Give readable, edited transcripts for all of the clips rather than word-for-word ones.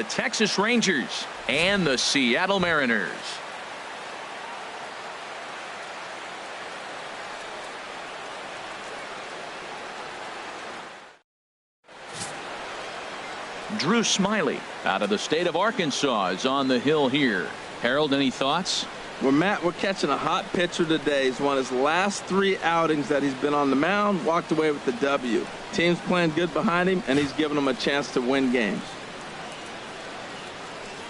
the Texas Rangers and the Seattle Mariners. Drew Smyly out of the state of Arkansas is on the hill here. Harold, any thoughts? Well, Matt, we're catching a hot pitcher today. He's won his last 3 outings that he's been on the mound, walked away with the W. Team's playing good behind him, and he's giving them a chance to win games.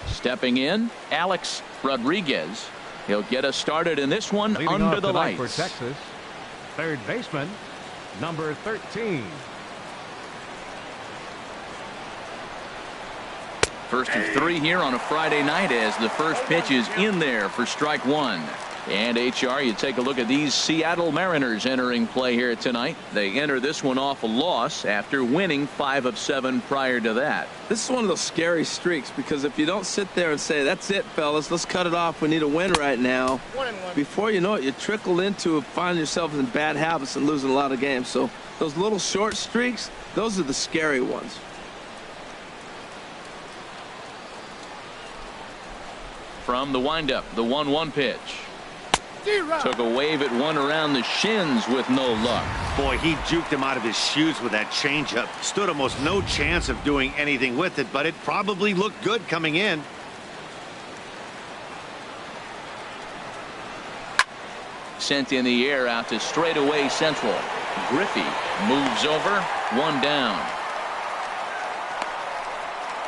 Stepping in, Alex Rodriguez. He'll get us started in this one. Leading under off the lights. For Texas, third baseman, number 13. First of 3 here on a Friday night as the first pitch is in there for strike 1. And HR, you take a look at these Seattle Mariners entering play here tonight. They enter this one off a loss after winning 5 of 7 prior to that. This is one of those scary streaks, because if you don't sit there and say, that's it, fellas, let's cut it off, we need a win right now, before you know it, you trickle into finding yourself in bad habits and losing a lot of games. So those little short streaks, those are the scary ones. From the windup, the 1-1 pitch. Took a wave at one around the shins with no luck. Boy, he juked him out of his shoes with that changeup. Stood almost no chance of doing anything with it, but it probably looked good coming in. Sent in the air out to straightaway central. Griffey moves over, 1 down.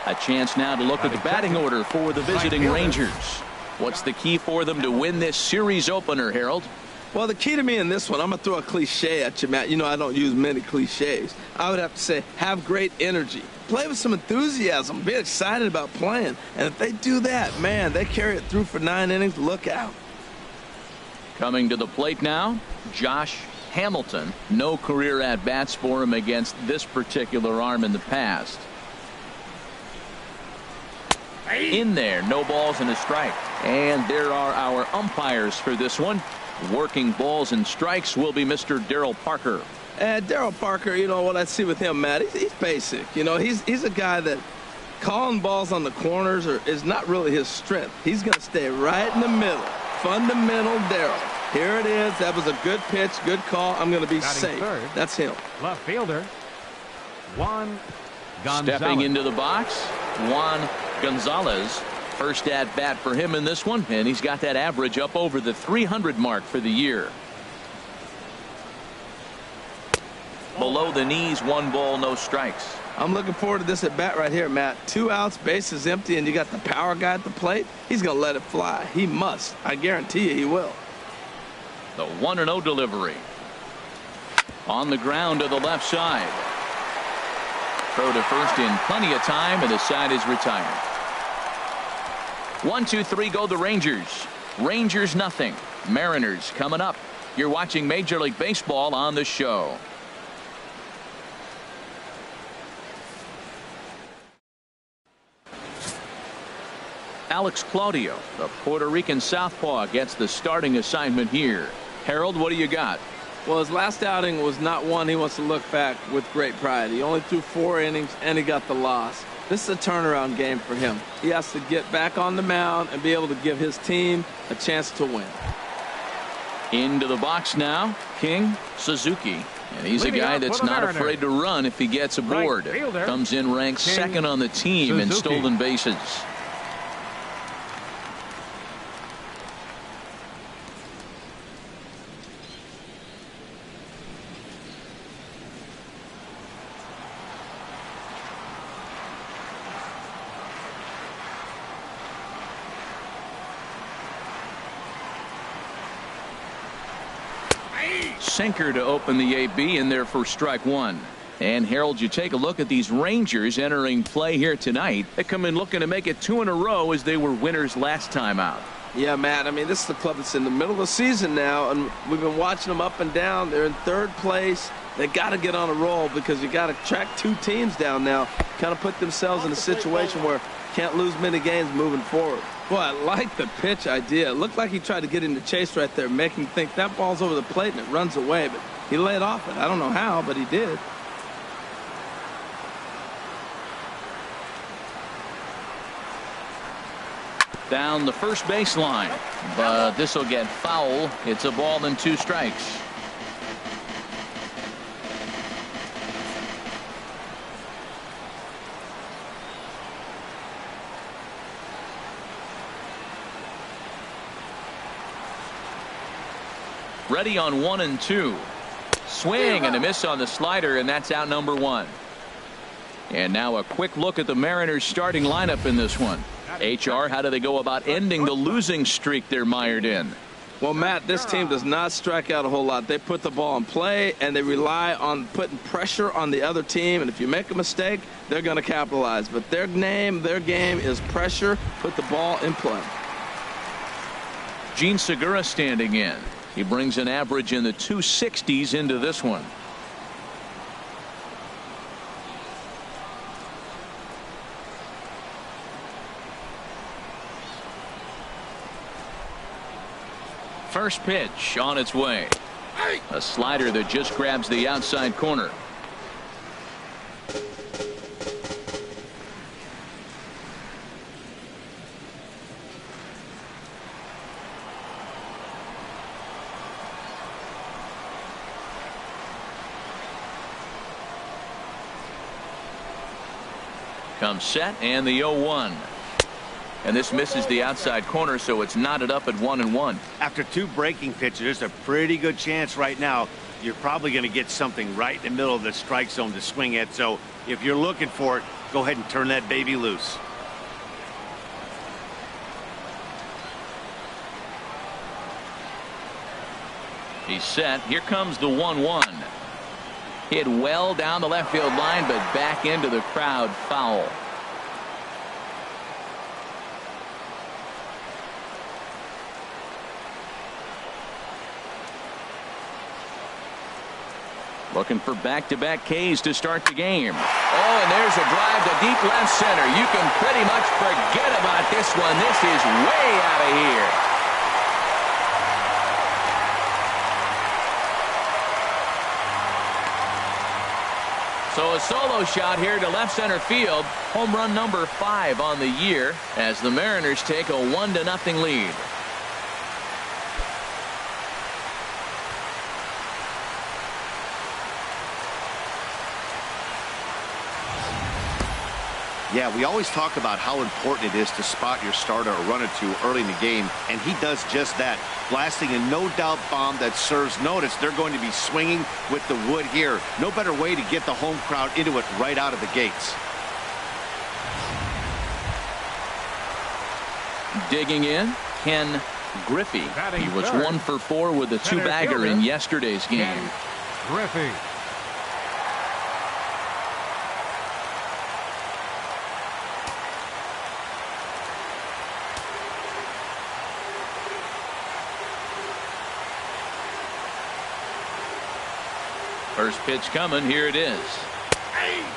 A chance now to look at the batting order for the visiting Rangers. What's the key for them to win this series opener, Harold? Well, the key to me in this one, I'm going to throw a cliche at you, Matt. You know I don't use many cliches. I would have to say, have great energy. Play with some enthusiasm. Be excited about playing. And if they do that, man, they carry it through for 9 innings. Look out. Coming to the plate now, Josh Hamilton. No career at-bats for him against this particular arm in the past. In there, no balls and a strike. And there are our umpires for this one. Working balls and strikes will be Mr. Darryl Parker. And Darryl Parker, you know what I see with him, Matt, he's basic. You know, he's a guy that calling balls on the corners is not really his strength. He's going to stay right in the middle. Fundamental Darryl. Here it is. That was a good pitch, good call. I'm going to be safe. Third, that's him. Left fielder, Juan Gonzales. Stepping into the box, Juan Gonzales. First at bat for him in this one, and he's got that average up over the 300 mark for the year. Below the knees, 1 ball, no strikes. I'm looking forward to this at bat right here, Matt. 2 outs, bases empty, and you got the power guy at the plate. He's going to let it fly. He must. I guarantee you he will. The 1-0 delivery. On the ground to the left side. Throw to first in plenty of time, and the side is retired. 1, 2, 3 go the Rangers. Rangers nothing. Mariners coming up. You're watching Major League Baseball on the show. Alex Claudio, the Puerto Rican southpaw, gets the starting assignment here. Harold, what do you got? Well, his last outing was not one he wants to look back with great pride. He only threw 4 innings, and he got the loss. This is a turnaround game for him. He has to get back on the mound and be able to give his team a chance to win. Into the box now, King Suzuki. And he's a guy that's not afraid to run if he gets aboard. Comes in ranked second on the team in stolen bases. Sinker to open the AB in there for strike 1. And Harold, you take a look at these Rangers entering play here tonight. They come in looking to make it 2 in a row as they were winners last time out. Yeah, Matt, I mean, this is the club that's in the middle of the season now, and we've been watching them up and down. They're in 3rd place. They got to get on a roll because you got to track 2 teams down now, kind of put themselves in a situation where can't lose many games moving forward. Boy, I like the pitch idea. It looked like he tried to get into chase right there, make him think that ball's over the plate and it runs away, but he laid off it. I don't know how, but he did. down the first baseline, but this will get foul. It's a ball and 2 strikes. Ready on 1 and 2. Swing and a miss on the slider, and that's out number 1. And now a quick look at the Mariners starting lineup in this one. HR, how do they go about ending the losing streak they're mired in? Well, Matt, this team does not strike out a whole lot. They put the ball in play, and they rely on putting pressure on the other team. And if you make a mistake, they're going to capitalize. But their game is pressure, put the ball in play. Gene Segura standing in. He brings an average in the 260s into this one. First pitch on its way. A slider that just grabs the outside corner. Comes set and the 0-1. And this misses the outside corner, so it's knotted up at 1-1. After 2 breaking pitches, there's a pretty good chance right now you're probably going to get something right in the middle of the strike zone to swing at. So if you're looking for it, go ahead and turn that baby loose. He's set. Here comes the 1-1. Hit well down the left field line, but back into the crowd, foul. Looking for back-to-back Ks to start the game. Oh, and there's a drive to deep left center. You can pretty much forget about this one. This is way out of here. So a solo shot here to left center field. Home run number 5 on the year as the Mariners take a 1-0 lead. Yeah, we always talk about how important it is to spot your starter or run or two early in the game, and he does just that, blasting a no-doubt bomb that serves notice. They're going to be swinging with the wood here. No better way to get the home crowd into it right out of the gates. Digging in, Ken Griffey. He was 1 for 4 with a 2-bagger in yesterday's game. Griffey. First pitch coming. Here it is.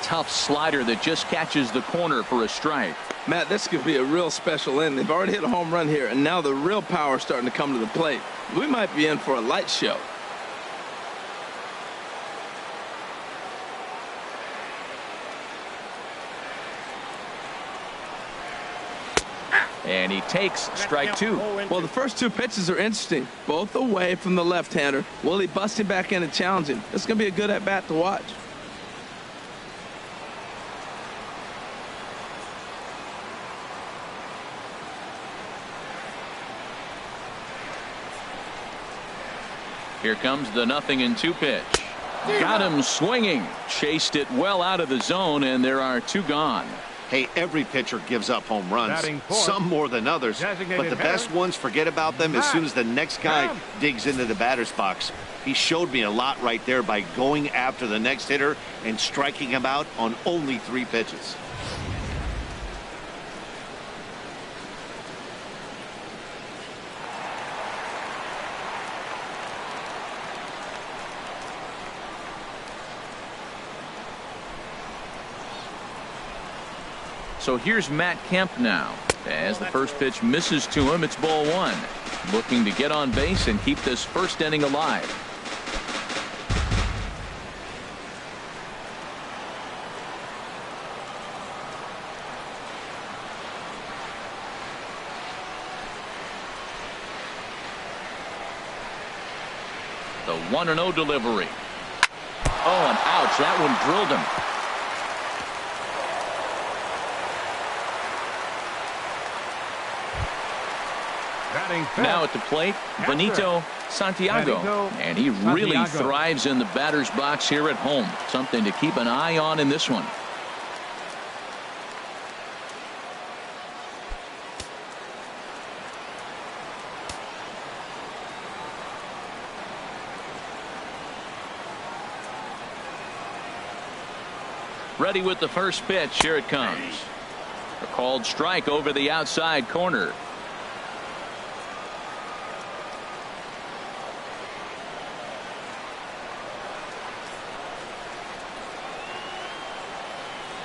Tough slider that just catches the corner for a strike. Matt, this could be a real special inning. They've already hit a home run here, and now the real power is starting to come to the plate. We might be in for a light show. And he takes strike 2. Well, the first 2 pitches are interesting, both away from the left-hander. Will he bust him back in and challenge him? It's going to be a good at-bat to watch. Here comes the 0-2 pitch. Got him swinging. Chased it well out of the zone, and there are 2 gone. Hey, every pitcher gives up home runs, some more than others, but the best ones forget about them as soon as the next guy digs into the batter's box. He showed me a lot right there by going after the next hitter and striking him out on only 3 pitches. So here's Matt Kemp now. As the first pitch misses to him, it's ball 1. Looking to get on base and keep this first inning alive. The 1-0 delivery. Oh, and ouch, that one drilled him. Now at the plate, Benito Santiago. And he really thrives in the batter's box here at home. Something to keep an eye on in this one. Ready with the first pitch. Here it comes. A called strike over the outside corner.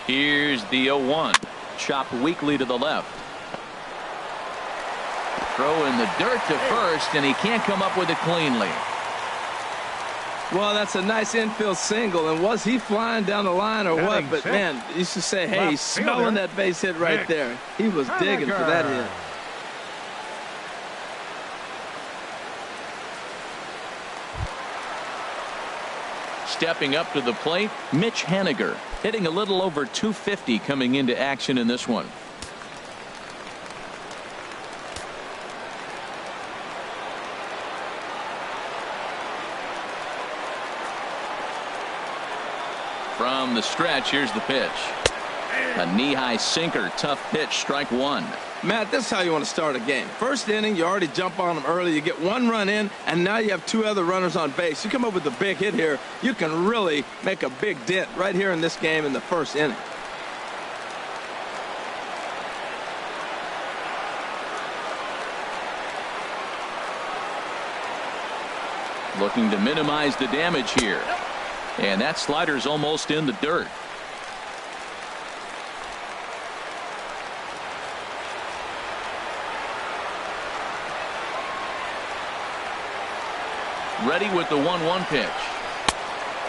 Here's the 0-1. Chopped weakly to the left. Throw in the dirt to first, and he can't come up with it cleanly. Well, that's a nice infield single, and was he flying down the line or what? But man, you should say, hey, he's smelling that base hit right there. He was digging for that hit. Stepping up to the plate, Mitch Haniger, hitting a little over 250 coming into action in this one. From the stretch, here's the pitch. A knee-high sinker, tough pitch, strike one. Matt, this is how you want to start a game. First inning, you already jump on them early. You get one run in, and now you have two other runners on base. You come up with a big hit here, you can really make a big dent right here in this game in the first inning. Looking to minimize the damage here. And that slider's almost in the dirt. Ready with the 1-1 pitch.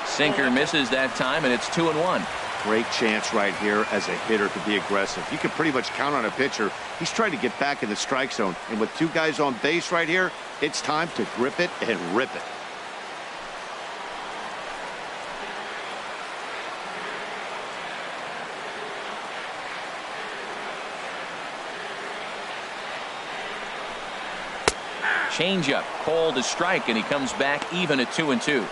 Sinker misses that time, and it's 2-1. Great chance right here as a hitter to be aggressive. You can pretty much count on a pitcher. He's trying to get back in the strike zone. And with two guys on base right here, it's time to grip it and rip it. Changeup called a strike, and he comes back even at 2-2.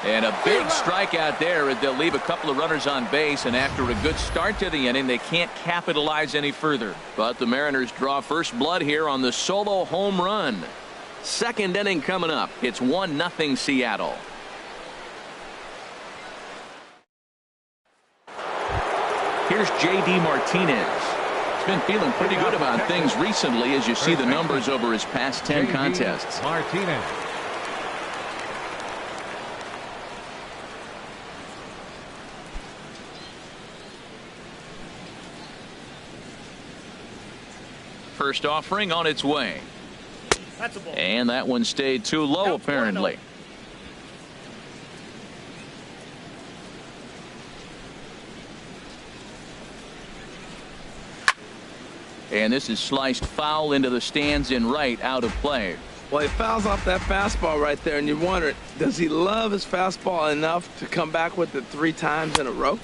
And a big strikeout there. They'll leave a couple of runners on base, and after a good start to the inning, they can't capitalize any further. But the Mariners draw first blood here on the solo home run. Second inning coming up. It's 1-0 Seattle. Here's J.D. Martinez. He's been feeling pretty good about things recently as you see the numbers over his past 10 contests. Martinez. First offering on its way. And that one stayed too low, apparently. And this is sliced foul into the stands in right, out of play. Well, he fouls off that fastball right there, and you wonder, does he love his fastball enough to come back with it 3 times in a row?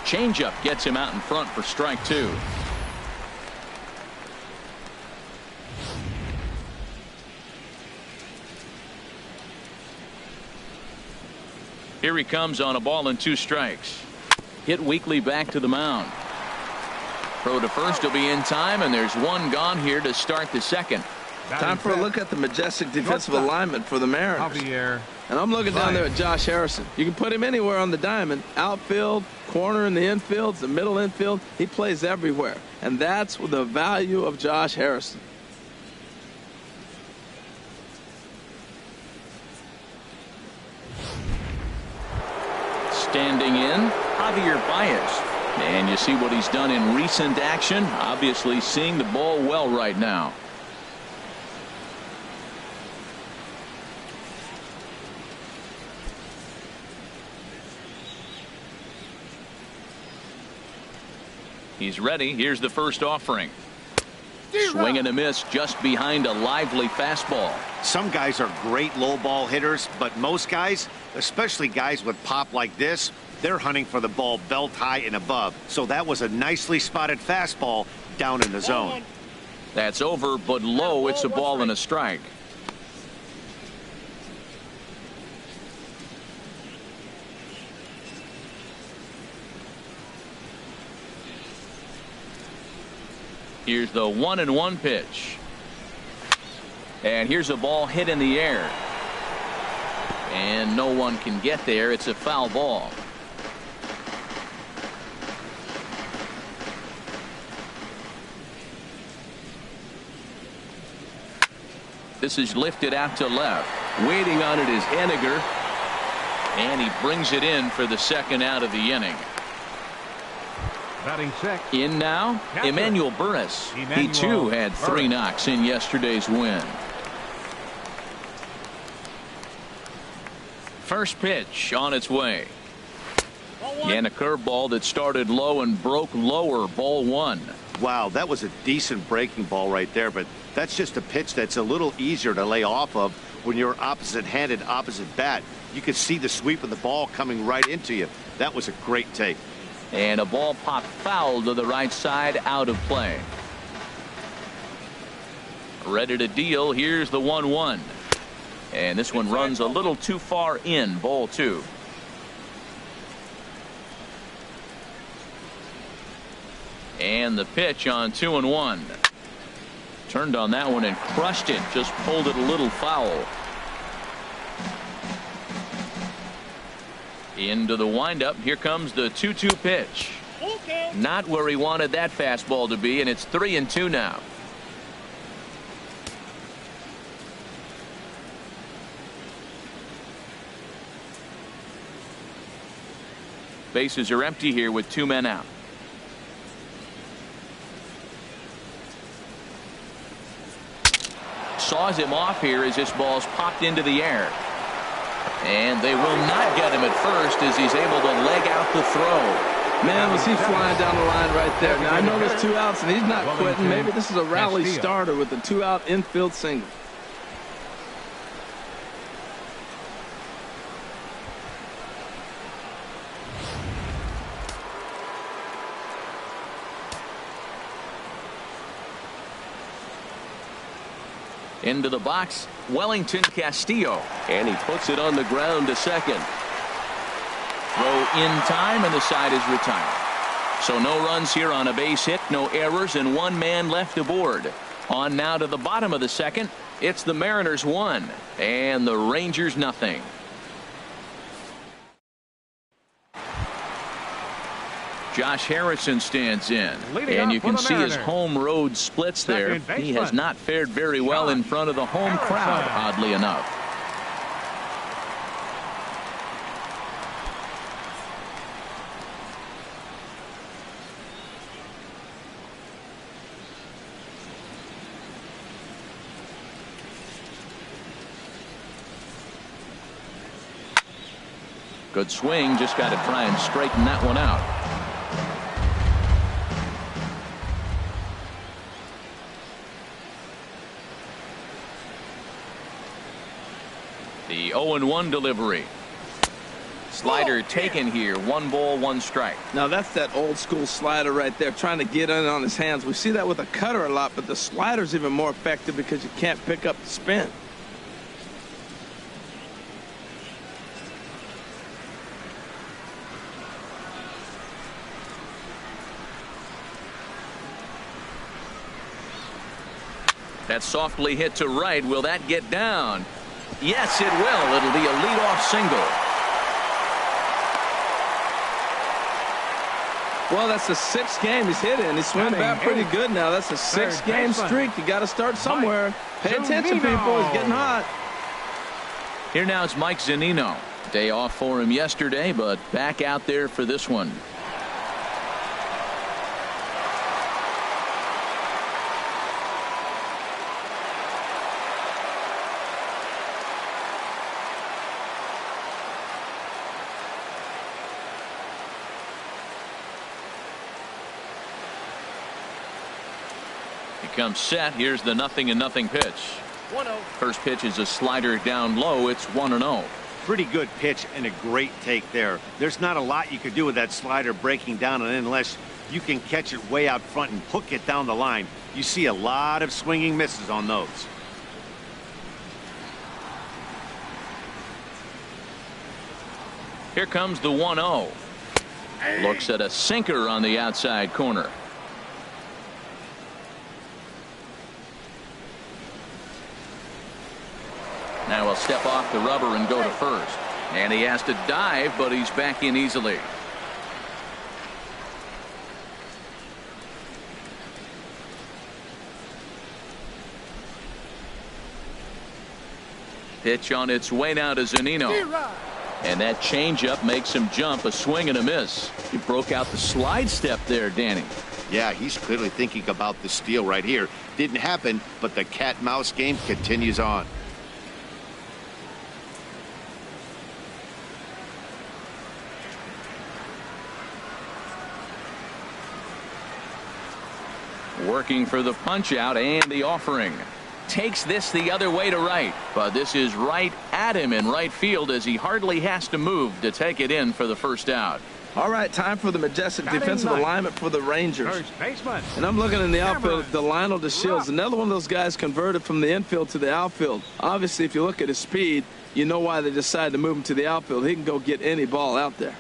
Changeup gets him out in front for strike 2. Here he comes on a ball and 2 strikes. Hit weakly back to the mound. Throw to first will be in time, and there's one gone here to start the second. Time for a look at the majestic defensive alignment for the Mariners. And I'm looking down there at Josh Harrison. You can put him anywhere on the diamond. Outfield, corner in the infield, the middle infield. He plays everywhere. And that's the value of Josh Harrison. Standing in, Javier Baez. And you see what he's done in recent action. Obviously seeing the ball well right now. He's ready. Here's the first offering. Swing and a miss just behind a lively fastball. Some guys are great low ball hitters, but most guys, especially guys with pop like this, they're hunting for the ball belt high and above. So that was a nicely spotted fastball down in the zone. That's over, but low. It's a ball and a strike. Here's the 1-1 pitch. And here's a ball hit in the air. And no one can get there. It's a foul ball. This is lifted out to left. Waiting on it is Henniger. And he brings it in for the second out of the inning. Batting sixth. In now, Emmanuel Burris. He too had 3 knocks in yesterday's win. First pitch on its way. And a curveball that started low and broke lower. Ball 1. Wow, that was a decent breaking ball right there, but that's just a pitch that's a little easier to lay off of when you're opposite-handed, opposite bat. You could see the sweep of the ball coming right into you. That was a great take. And a ball popped foul to the right side, out of play. Ready to deal. Here's the 1-1. And this one runs a little too far in. Ball 2. And the pitch on 2-1. Turned on that one and crushed it. Just pulled it a little foul. Into the windup. Here comes the 2-2 pitch. Not where he wanted that fastball to be, and it's 3-2 now. Bases are empty here with 2 men out. Saws him off here as this ball's popped into the air. And they will not get him at first as he's able to leg out the throw. Man, was he flying down the line right there. Now, I know there's 2 outs, and he's not quitting. Maybe this is a rally starter with a 2-out infield single. Into the box, Wellington Castillo, and he puts it on the ground to second. Throw in time, and the side is retired. So no runs here on a base hit, no errors, and 1 man left aboard. On now to the bottom of the second. It's the Mariners 1 and the Rangers nothing. Josh Harrison stands in, and you can see his home road splits there. He has not fared very well in front of the home crowd, oddly enough. Good swing, just got to try and straighten that one out. The 0-1 delivery. Slider taken here. 1 ball, 1 strike. Now that's that old school slider right there, trying to get in on his hands. We see that with a cutter a lot, but the slider's even more effective because you can't pick up the spin. That's softly hit to right. Will that get down? Yes, it will. It'll be a leadoff single. Well, that's the 6th game he's hit in. He's swinging back pretty good now. That's a 6-game streak. You got to start somewhere. Pay attention, people. He's getting hot. Here now is Mike Zunino. Day off for him yesterday, but back out there for this one. He comes set. Here's the 0-0 pitch. 1-0. First pitch is a slider down low. It's 1-0. Pretty good pitch and a great take there. There's not a lot you could do with that slider breaking down and in unless you can catch it way out front and hook it down the line. You see a lot of swinging misses on those. Here comes the 1-0. Looks at a sinker on the outside corner. Now he'll step off the rubber and go to first. And he has to dive, but he's back in easily. Pitch on its way now to Zunino. And that changeup makes him jump. A swing and a miss. He broke out the slide step there, Danny. Yeah, he's clearly thinking about the steal right here. Didn't happen, but the cat-mouse game continues on. Working for the punch out and the offering. Takes this the other way to right, but this is right at him in right field as he hardly has to move to take it in for the first out. All right, time for the majestic defensive alignment for the Rangers. First baseman. And I'm looking in the outfield, Delino DeShields, another one of those guys converted from the infield to the outfield. Obviously, if you look at his speed, you know why they decided to move him to the outfield. He can go get any ball out there.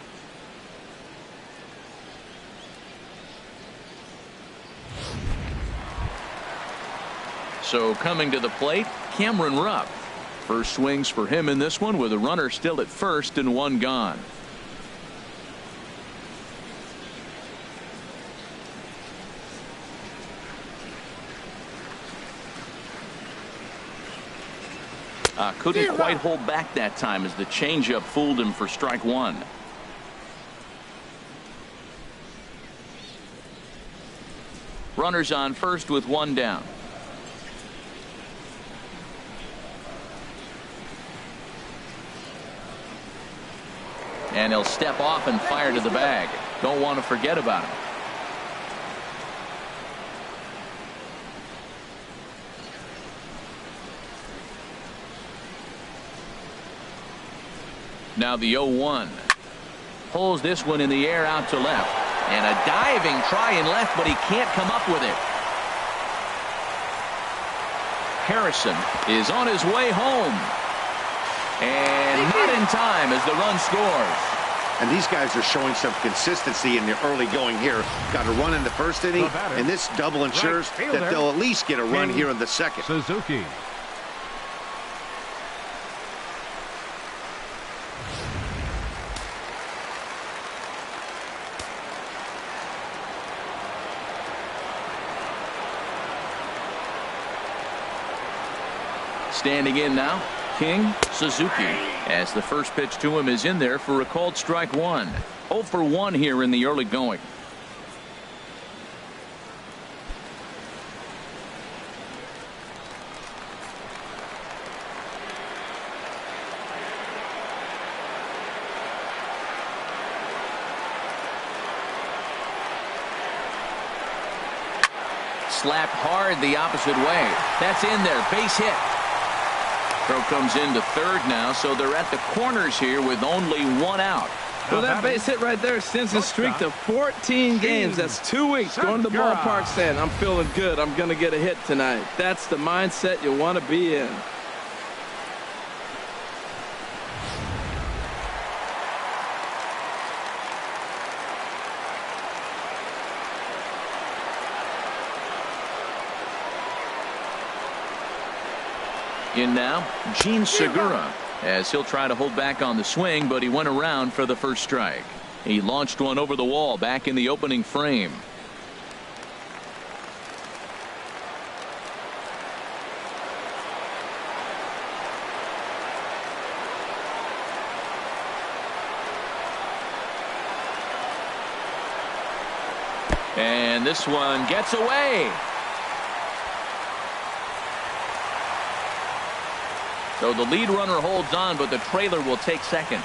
So coming to the plate, Cameron Rupp. First swings for him in this one with a runner still at first and one gone. Couldn't quite hold back that time as the changeup fooled him for strike one. Runners on first with one down. And he'll step off and fire to the bag. Don't want to forget about him. Now the 0-1. Pulls this one in the air out to left. And a diving try in left, but he can't come up with it. Harrison is on his way home. And not in time as the run scores. And these guys are showing some consistency in the early going here. Got a run in the first inning, and this double ensures that they'll at least get a run here in the second. Suzuki. Standing in now, King Suzuki, as the first pitch to him is in there for a called strike one. 0 for 1 here in the early going. Slapped hard the opposite way. That's in there. Base hit. Throw comes into third now, so they're at the corners here with only one out. Well, that base hit right there extends his streak to 14 games. That's 2 weeks going to the ballpark saying, I'm feeling good. I'm going to get a hit tonight. That's the mindset you want to be in. In now, Gene Segura, as he'll try to hold back on the swing, but he went around for the first strike. He launched one over the wall back in the opening frame. And this one gets away. So the lead runner holds on, but the trailer will take second.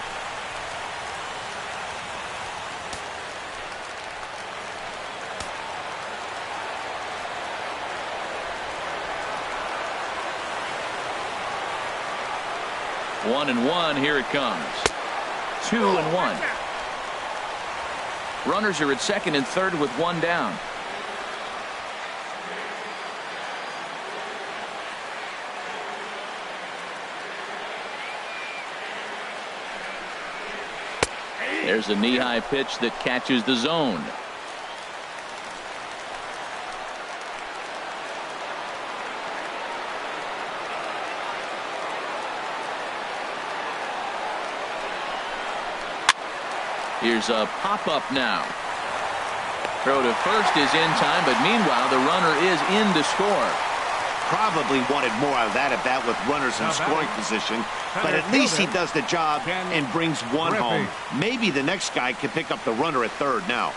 1-1. Here it comes. 2-1. Runners are at second and third with one down. There's a knee-high pitch that catches the zone. Here's a pop-up now. Throw to first is in time, but meanwhile the runner is in to score. Probably wanted more out of that at bat with runners in scoring position, but at least he does the job and brings one home. Maybe the next guy can pick up the runner at third now.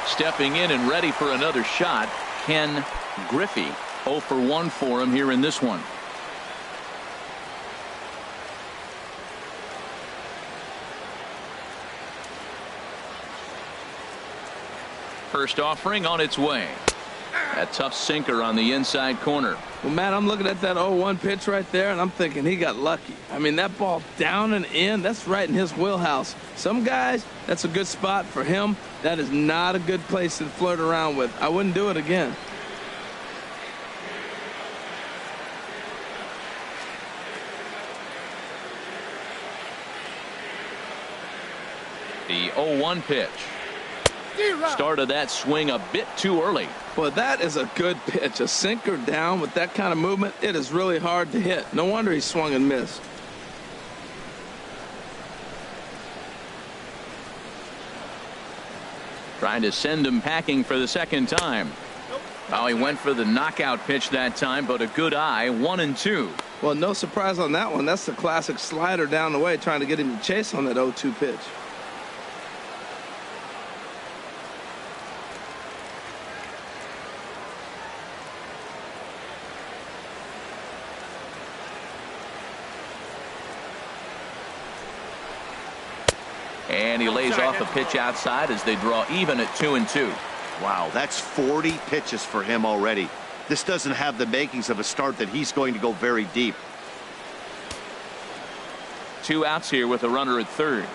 Stepping in and ready for another shot, Ken Griffey. 0 for 1 for him here in this one. First offering on its way. A tough sinker on the inside corner. Well, Matt, I'm looking at that 0-1 pitch right there, and I'm thinking he got lucky. I mean, that ball down and in, that's right in his wheelhouse. Some guys, that's a good spot for him. That is not a good place to flirt around with. I wouldn't do it again. The 0-1 pitch. Started that swing a bit too early. Well, that is a good pitch. A sinker down with that kind of movement, it is really hard to hit. No wonder he swung and missed. Trying to send him packing for the second time. Oh, he went for the knockout pitch that time, but a good eye. 1-2. Well, no surprise on that one. That's the classic slider down the way, trying to get him to chase on that 0-2 pitch. And he lays off a pitch outside as they draw even at 2-2. Wow, that's 40 pitches for him already. This doesn't have the makings of a start that he's going to go very deep. 2 outs here with a runner at third.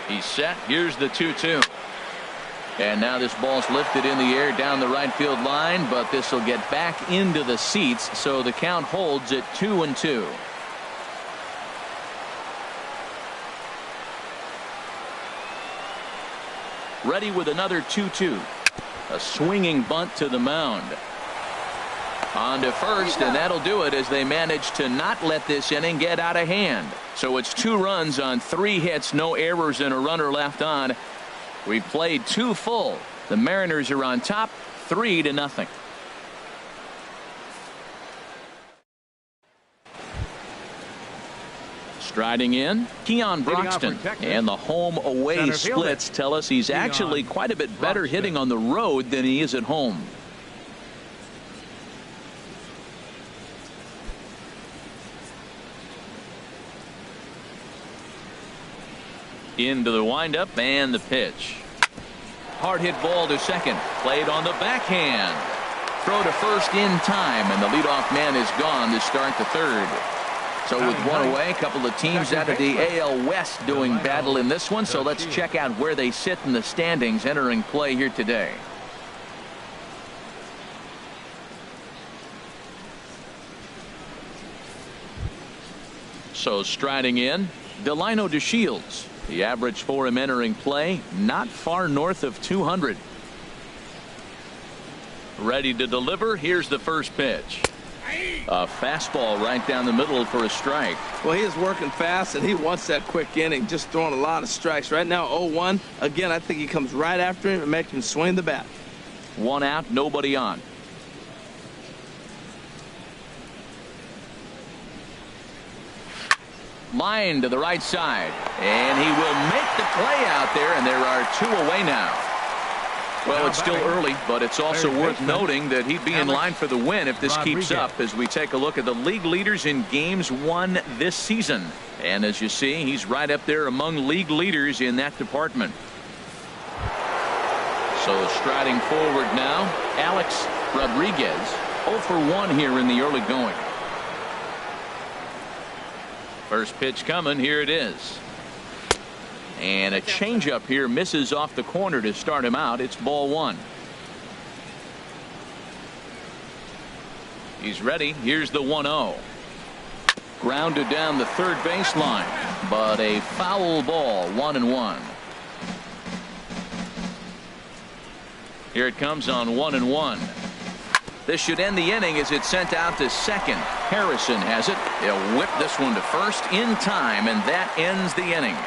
He's set. Here's the 2-2. And now this ball's lifted in the air down the right field line, but this will get back into the seats, so the count holds at 2-2. Ready with another 2-2. A swinging bunt to the mound. On to first, and that'll do it as they manage to not let this inning get out of hand. So it's 2 runs on 3 hits, no errors, and a runner left on. We've played 2 full. The Mariners are on top 3-0. Striding in, Keon Broxton, and the home away splits tell us he's actually quite a bit better hitting on the road than he is at home. Into the windup and the pitch. Hard hit ball to second. Played on the backhand. Throw to first in time, and the leadoff man is gone to start the third. So with one away, a couple of teams out of the AL West doing battle in this one. So let's check out where they sit in the standings entering play here today. So striding in, Delino DeShields. The average for him entering play, not far north of 200. Ready to deliver. Here's the first pitch. A fastball right down the middle for a strike. Well, he is working fast, and he wants that quick inning, just throwing a lot of strikes. Right now, 0-1. Again, I think he comes right after him and makes him swing the bat. 1 out, nobody on. Line to the right side, and he will make the play out there, and there are 2 away now. Well, it's still early, but it's also worth noting that he'd be in line for the win if this keeps up as we take a look at the league leaders in games won this season. And as you see, he's right up there among league leaders in that department. So striding forward now, Alex Rodriguez, 0 for 1 here in the early going. First pitch coming, here it is. And a changeup here misses off the corner to start him out. It's ball 1. He's ready. Here's the 1-0. Grounded down the third baseline, but a foul ball, 1-1. Here it comes on 1-1. This should end the inning as it's sent out to second. Harrison has it. He'll whip this one to first in time, and that ends the inning.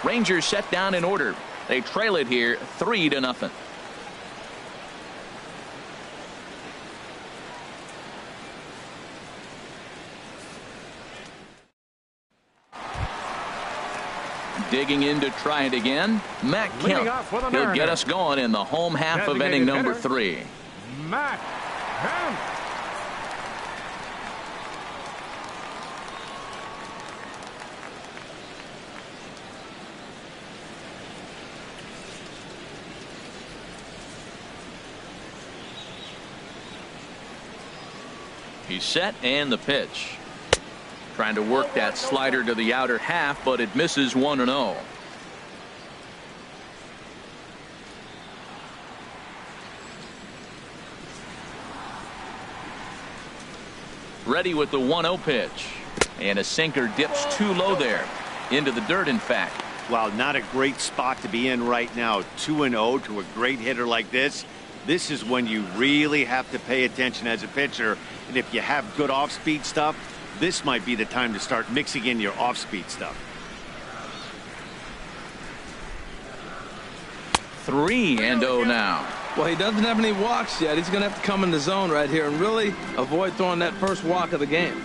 Rangers set down in order. They trail it here 3-0. Digging in to try it again, Matt Kemp. He'll get us going in the home half of inning number 3. Matt Kemp. He's set, and the pitch. Trying to work that slider to the outer half, but it misses 1-0. Ready with the 1-0 pitch. And a sinker dips too low there. Into the dirt, in fact. Well, not a great spot to be in right now. 2-0 to a great hitter like this. This is when you really have to pay attention as a pitcher. And if you have good off-speed stuff, this might be the time to start mixing in your off-speed stuff. 3-0 now. Well, he doesn't have any walks yet. He's going to have to come in the zone right here and really avoid throwing that first walk of the game.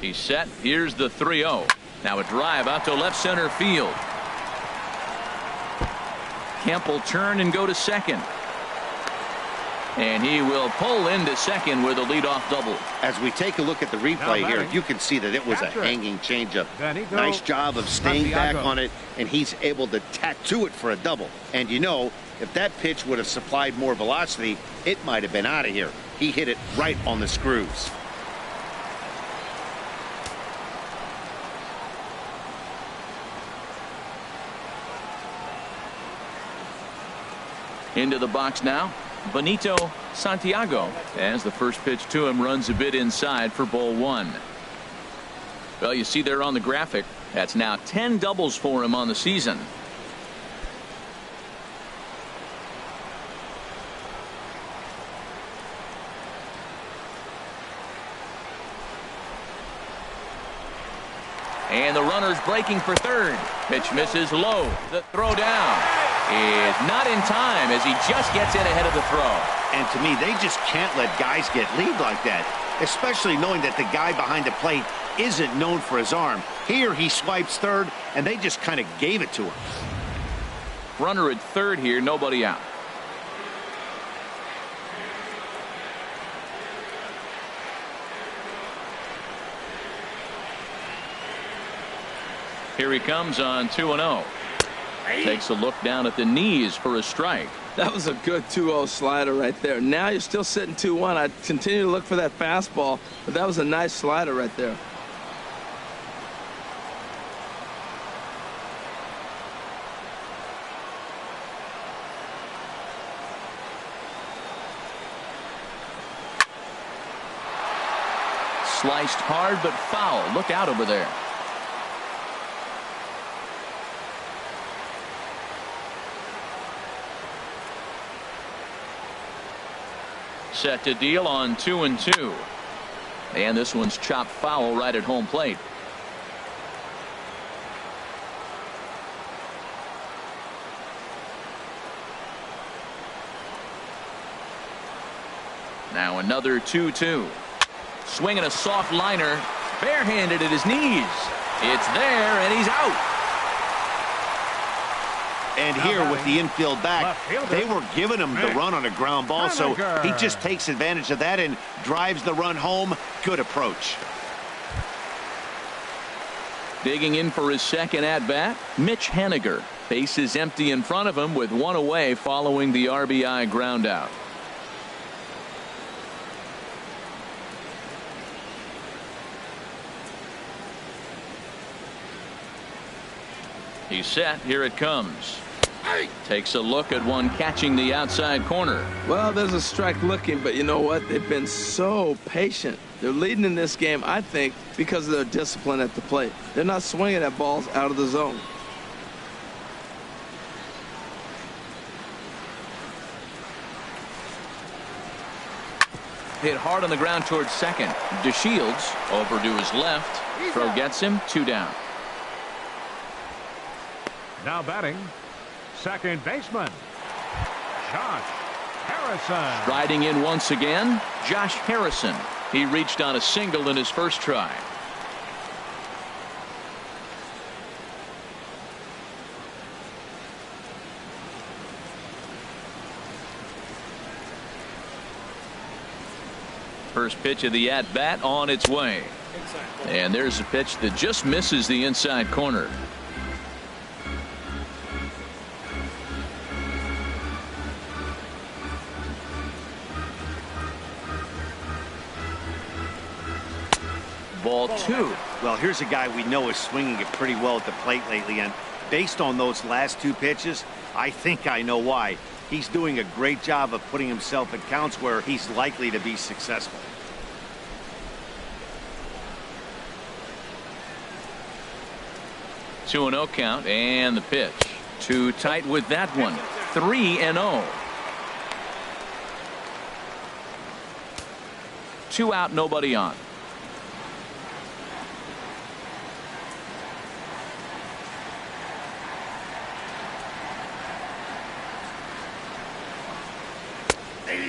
He's set. Here's the 3-0. Now a drive out to left center field. Kemp will turn and go to second. And he will pull into second with a leadoff double. As we take a look at the replay here, you can see that it was a hanging changeup. Nice job of staying back on it, and he's able to tattoo it for a double. And you know, if that pitch would have supplied more velocity, it might have been out of here. He hit it right on the screws. Into the box now, Benito Santiago, as the first pitch to him runs a bit inside for ball 1. Well, you see there on the graphic, that's now 10 doubles for him on the season. And the runner's breaking for third. Pitch misses low. The throw down is not in time as he just gets in ahead of the throw. And to me, they just can't let guys get lead like that, especially knowing that the guy behind the plate isn't known for his arm. Here he swipes third, and they just kind of gave it to him. Runner at third here, nobody out. Here he comes on 2-0. Takes a look down at the knees for a strike. That was a good 2-0 slider right there. Now you're still sitting 2-1. I'd continue to look for that fastball, but that was a nice slider right there. Sliced hard but foul. Look out over there. Set to deal on 2-2. And this one's chopped foul right at home plate. Now another 2-2. Swinging a soft liner. Barehanded at his knees. It's there, and he's out. And here with the infield back, they were giving him the run on a ground ball, so he just takes advantage of that and drives the run home. Good approach. Digging in for his second at-bat, Mitch Haniger. Base is empty in front of him with one away following the RBI ground out. He's set. Here it comes. Takes a look at one catching the outside corner. Well, there's a strike looking, but you know what? They've been so patient. They're leading in this game, I think, because of their discipline at the plate. They're not swinging at balls out of the zone. Hit hard on the ground towards second. DeShields over to his left. Throw gets him. 2 down. Now batting, second baseman, Josh Harrison. Riding in once again, Josh Harrison. He reached on a single in his first try. First pitch of the at-bat on its way. And there's a pitch that just misses the inside corner. Ball 2. Well, here's a guy we know is swinging it pretty well at the plate lately, and based on those last 2 pitches, I think I know why. He's doing a great job of putting himself in counts where he's likely to be successful. Two and 0 count, and the pitch. Too tight with that one. 3-0. 2 out, nobody on.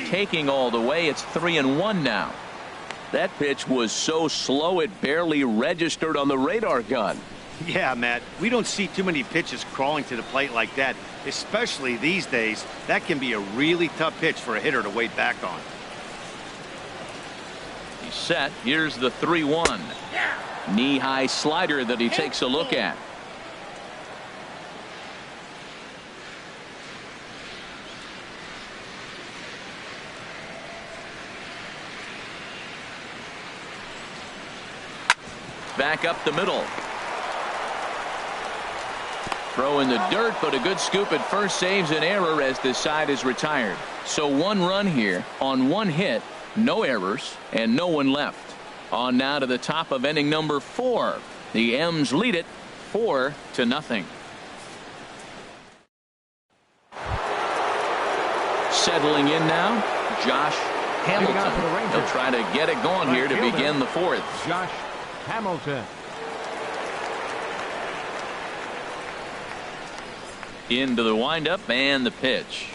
Taking all the way, it's 3-1 now. That pitch was so slow it barely registered on the radar gun. Yeah, Matt, we don't see too many pitches crawling to the plate like that, especially these days. That can be a really tough pitch for a hitter to wait back on. He's set. Here's the 3-1. Knee-high slider that he takes a look at. Back up the middle. Throw in the dirt, but a good scoop at first saves an error as this side is retired. So 1 run here on 1 hit, no errors, and no one left. On now to the top of inning number 4. The M's lead it 4-0. Settling in now, Josh Hamilton. He'll try to get it going here to begin the 4th. Josh Hamilton. Into the windup and the pitch.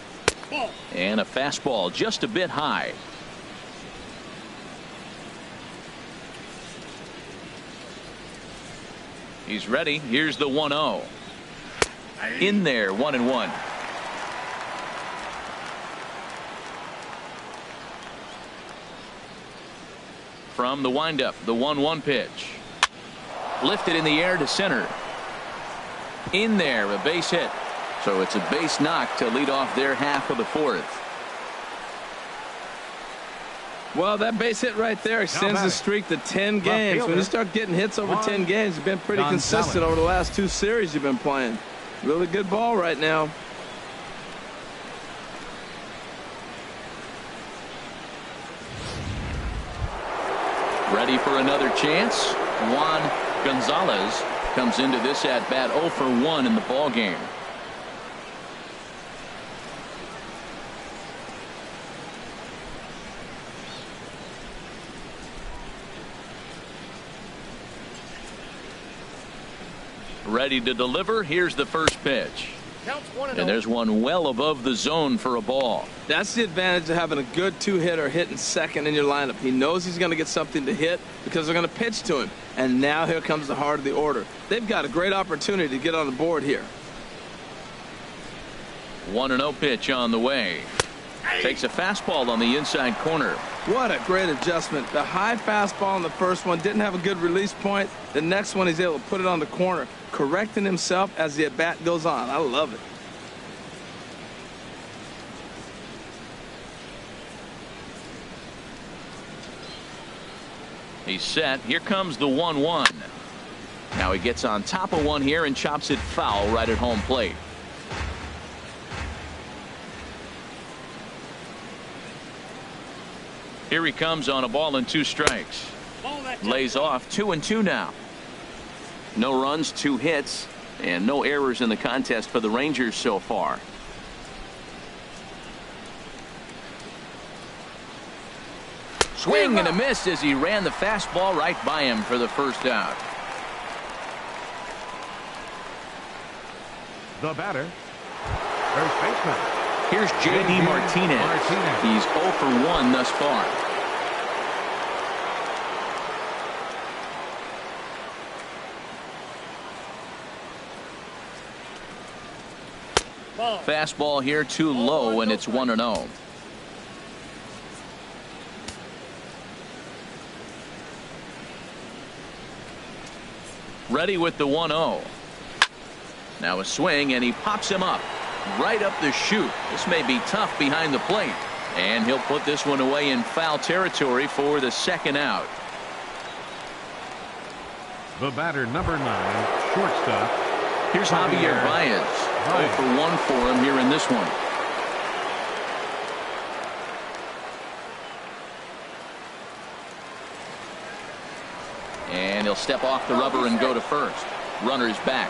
And a fastball just a bit high. He's ready. Here's the 1-0. In there, 1-1. From the windup, the 1-1 pitch. Lifted in the air to center. In there, a base hit. So it's a base knock to lead off their half of the 4th. Well, that base hit right there extends the streak to 10 games. When you start getting hits over 10 games, you've been pretty consistent over the last 2 series you've been playing. Really good ball right now. Ready for another chance. Juan Gonzales comes into this at bat 0 for 1 in the ball game. Ready to deliver. Here's the first pitch. And there's one well above the zone for a ball. That's the advantage of having a good two-hitter hitting second in your lineup. He knows he's going to get something to hit because they're going to pitch to him. And now here comes the heart of the order. They've got a great opportunity to get on the board here. 1-0 pitch on the way. Takes a fastball on the inside corner. What a great adjustment. The high fastball on the first one didn't have a good release point. The next one he's able to put it on the corner, correcting himself as the at-bat goes on. I love it. He's set. Here comes the 1-1. Now he gets on top of one here and chops it foul right at home plate. Here he comes on a ball and 2 strikes. Lays off 2-2 now. No runs, 2 hits, and no errors in the contest for the Rangers so far. Swing and a miss as he ran the fastball right by him for the first out. The batter, first baseman. Here's J.D. Martinez. He's 0 for 1 thus far. Fastball here too low, and it's 1-0. Ready with the 1-0. Now a swing, and he pops him up right up the chute. This may be tough behind the plate, and he'll put this one away in foul territory for the second out. The batter, number 9, shortstop. Here's Javier Baez. 0 for 1 for him here in this one. And he'll step off the rubber and go to first. Runner's back.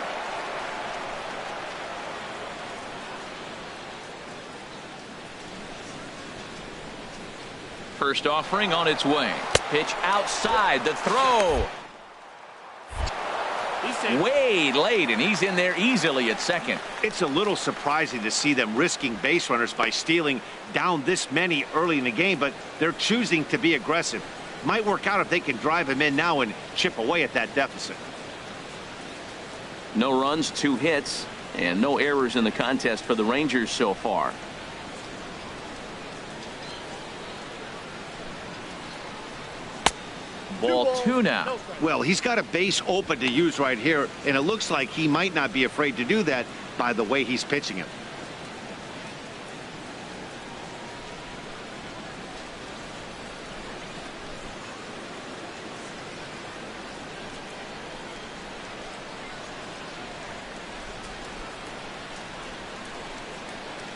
First offering on its way. Pitch outside. The throw. Way late, and he's in there easily at second. It's a little surprising to see them risking base runners by stealing down this many early in the game, but they're choosing to be aggressive. Might work out if they can drive him in now and chip away at that deficit. No runs, 2 hits, and no errors in the contest for the Rangers so far. Ball 2 now. Well, he's got a base open to use right here, and it looks like he might not be afraid to do that by the way he's pitching it.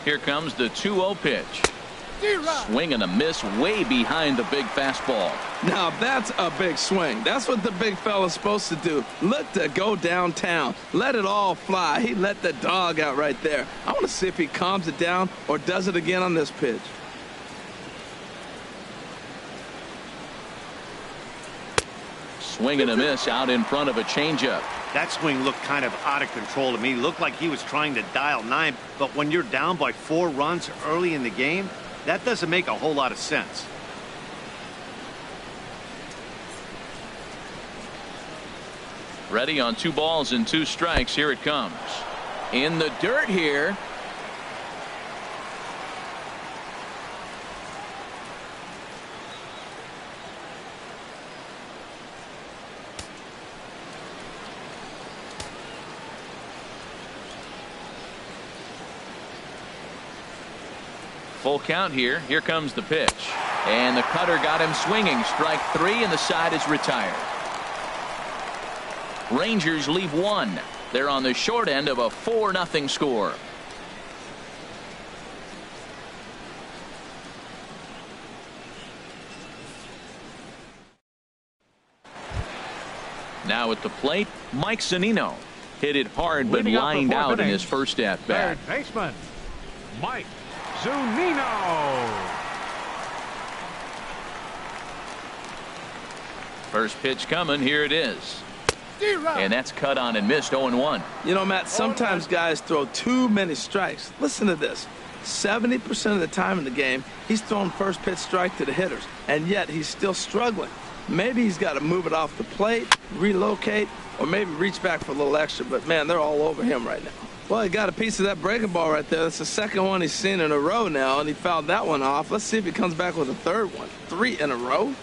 Here comes the 2-0 pitch. Swing and a miss way behind the big fastball. Now that's a big swing. That's what the big fella's supposed to do. Look to go downtown. Let it all fly. He let the dog out right there. I want to see if he calms it down or does it again on this pitch. Swing and a miss out in front of a changeup. That swing looked kind of out of control to me. It looked like he was trying to dial 9, but when you're down by 4 runs early in the game, that doesn't make a whole lot of sense. Ready on 2 balls and 2 strikes. Here it comes. In the dirt here. Full count here. Here comes the pitch. And the cutter got him swinging. Strike 3, and the side is retired. Rangers leave 1. They're on the short end of a 4-0 score. Now at the plate, Mike Zunino. Hit it hard but lined out in his first at bat. Third baseman, Mike Zunino. First pitch coming. Here it is. And that's cut on and missed. 0-1. You know, Matt, sometimes guys throw too many strikes. Listen to this. 70% of the time in the game, he's throwing first pitch strike to the hitters, and yet he's still struggling. Maybe he's got to move it off the plate, relocate, or maybe reach back for a little extra, but, man, they're all over him right now. Well, he got a piece of that breaking ball right there. That's the second one he's seen in a row now, and he fouled that one off. Let's see if he comes back with a third one. 3 in a row.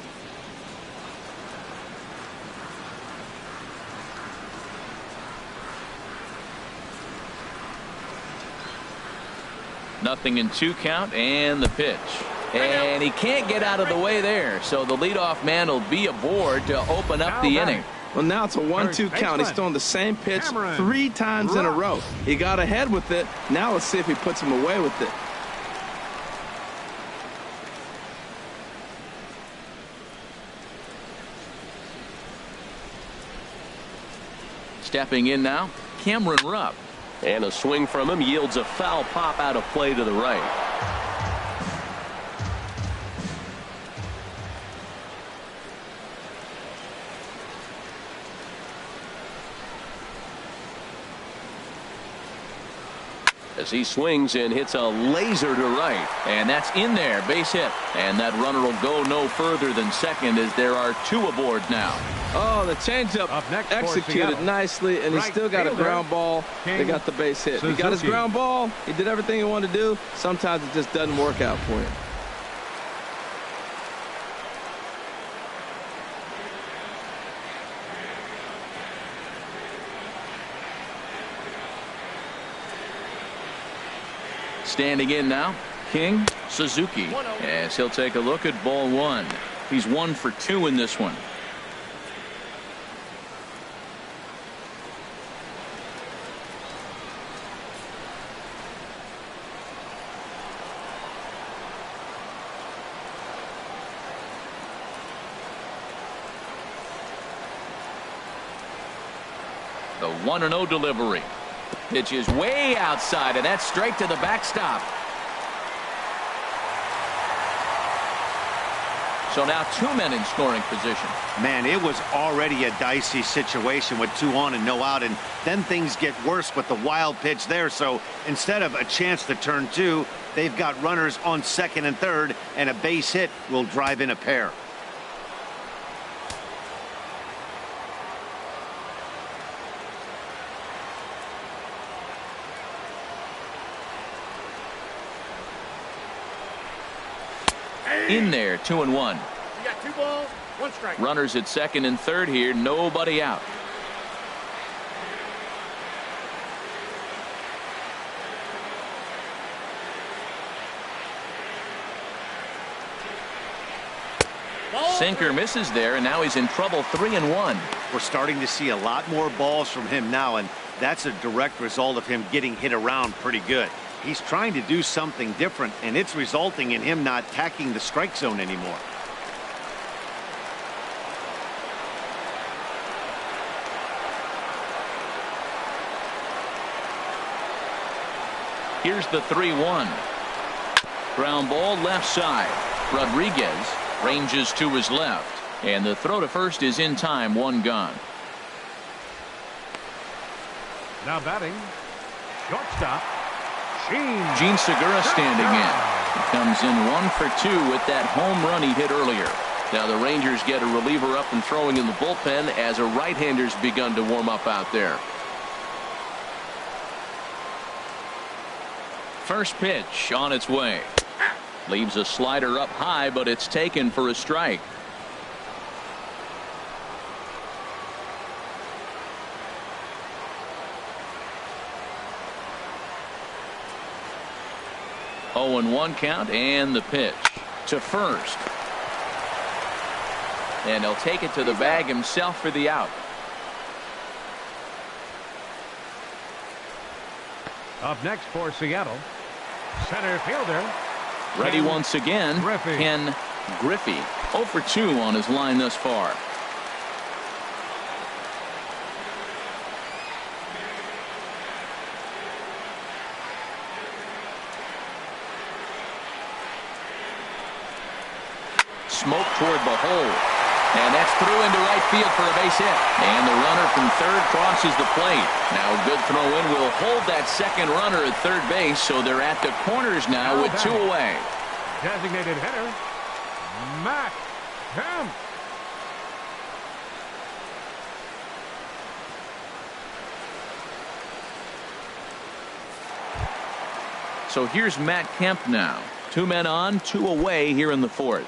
Nothing in 2 count, and the pitch. And he can't get out of the way there, so the leadoff man will be aboard to open up the inning. Well, now it's a 1-2 count. He's throwing the same pitch 3 times in a row. He got ahead with it. Now let's see if he puts him away with it. Stepping in now, Cameron Rupp. And a swing from him yields a foul pop out of play to the right. As he swings and hits a laser to right. And that's in there, base hit. And that runner will go no further than second as there are 2 aboard now. Oh, the changeup executed nicely, and he still got a ground ball. They got the base hit. He got his ground ball. He did everything he wanted to do. Sometimes it just doesn't work out for him. Standing in now, King Suzuki, as he'll take a look at ball 1. He's 1 for 2 in this one. The 1-0 delivery. Pitch is way outside, and that's straight to the backstop. So now 2 men in scoring position. Man, it was already a dicey situation with 2 on and no out, and then things get worse with the wild pitch there. So instead of a chance to turn 2, they've got runners on second and third, and a base hit will drive in a pair. In there, 2-1. You got 2 balls, 1 strike. Runners at second and third here, nobody out. Sinker misses there, and now he's in trouble. 3-1. We're starting to see a lot more balls from him now, and that's a direct result of him getting hit around pretty good. He's trying to do something different, and it's resulting in him not attacking the strike zone anymore. Here's the 3-1. Ground ball left side. Rodriguez ranges to his left, and the throw to first is in time. 1 gone. Now batting, shortstop. Gene Segura standing in. He comes in 1 for 2 with that home run he hit earlier. Now the Rangers get a reliever up and throwing in the bullpen as a right-hander's begun to warm up out there. First pitch on its way. Leaves a slider up high, but it's taken for a strike. Oh, and 1 count, and the pitch to first. And he'll take it to the bag himself for the out. Up next for Seattle, center fielder. Ready once again, Griffey. Ken Griffey. 0 for 2 on his line thus far. Smoke toward the hole. And that's through into right field for a base hit. And the runner from third crosses the plate. Now a good throw in will hold that second runner at third base, so they're at the corners now with 2 away. Designated hitter, Matt Kemp. So here's Matt Kemp now. 2 men on, 2 away here in the 4th.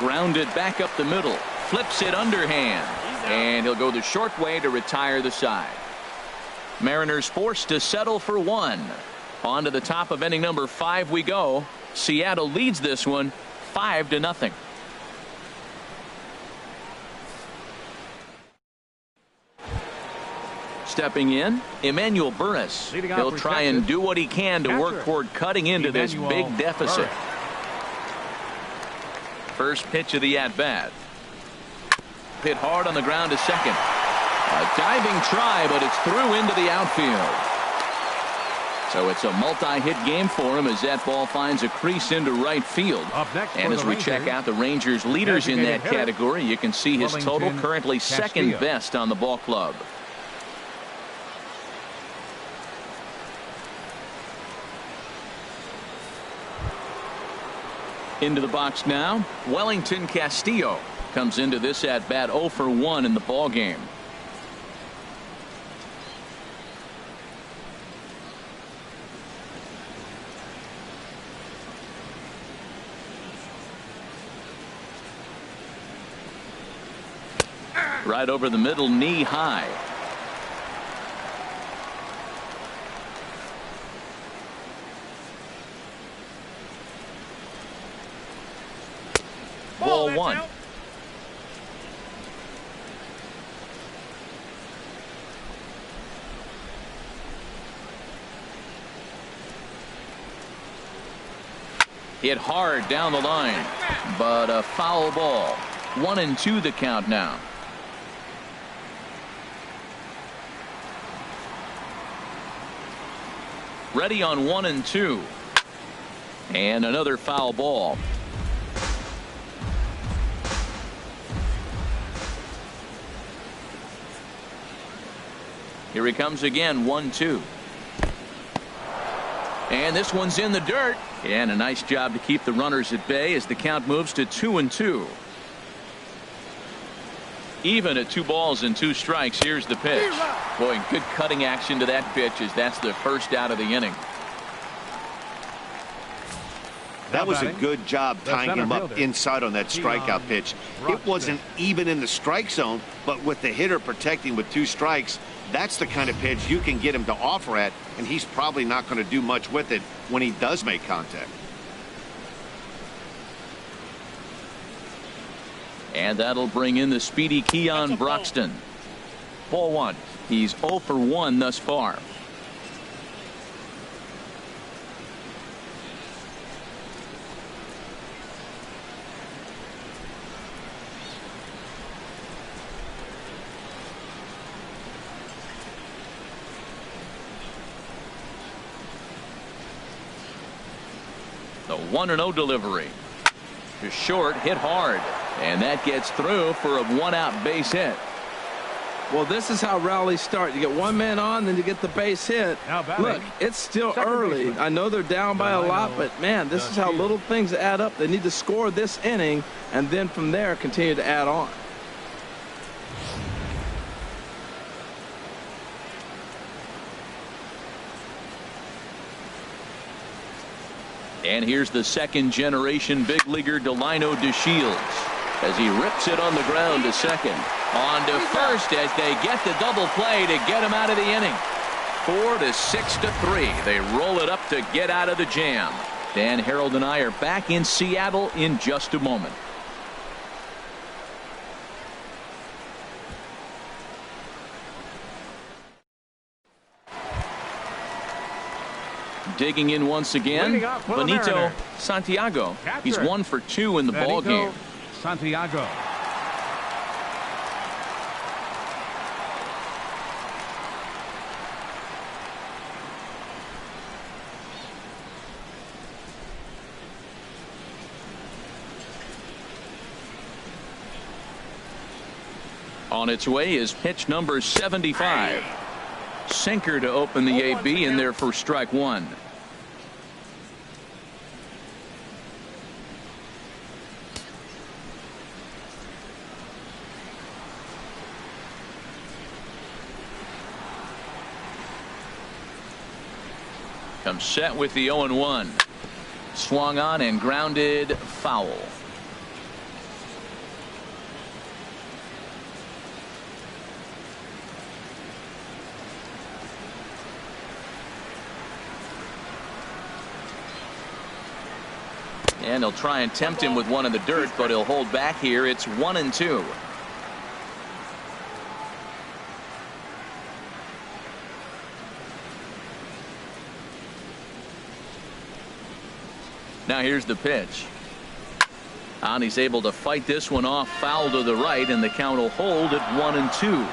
Grounded back up the middle. Flips it underhand. And he'll go the short way to retire the side. Mariners forced to settle for 1. On to the top of inning number 5 we go. Seattle leads this one 5-0. Stepping in, Emmanuel Burris. He'll try and do what he can to work toward cutting into this big deficit. First pitch of the at-bat. Hit hard on the ground to second. A diving try, but it's through into the outfield. So it's a multi-hit game for him as that ball finds a crease into right field. And as we check out the Rangers leaders in that category, you can see his total currently second best on the ball club. Into the box now, Wellington Castillo comes into this at bat 0 for 1 in the ball game. Right over the middle, knee high. Ball 1. Hit hard down the line, but a foul ball. 1-2 the count now. Ready on 1-2. And another foul ball. Here he comes again, 1-2. And this one's in the dirt. And a nice job to keep the runners at bay as the count moves to 2-2. Even at 2 balls and 2 strikes. Here's the pitch. Boy, good cutting action to that pitch as that's the first out of the inning. That was a good job tying him up inside on that strikeout pitch. It wasn't even in the strike zone, but with the hitter protecting with 2 strikes, that's the kind of pitch you can get him to offer at, and he's probably not going to do much with it when he does make contact. And that'll bring in the speedy Keon Broxton. Ball 1. He's 0 for 1 thus far. The 1-0 delivery. To short, hit hard. And that gets through for a 1-out base hit. Well, this is how rallies start. You get 1 man on, then you get the base hit. Look, it's still early. I know they're down by a lot, but man, this is how little things add up. They need to score this inning, and then from there continue to add on. And here's the second-generation big leaguer Delino DeShields as he rips it on the ground to second. On to first as they get the double play to get him out of the inning. 4-6-3. They roll it up to get out of the jam. Dan, Harold, and I are back in Seattle in just a moment. Digging in once again, Benito Santiago. He's 1 for 2 in the ball game. Santiago. On its way is pitch number 75. Sinker to open the AB in there for strike one. Comes set with the 0-1. Swung on and grounded foul. And he'll try and tempt him with one in the dirt, but he'll hold back here. It's 1-2. Now here's the pitch. And he's able to fight this one off, foul to the right, and the count will hold at 1-2.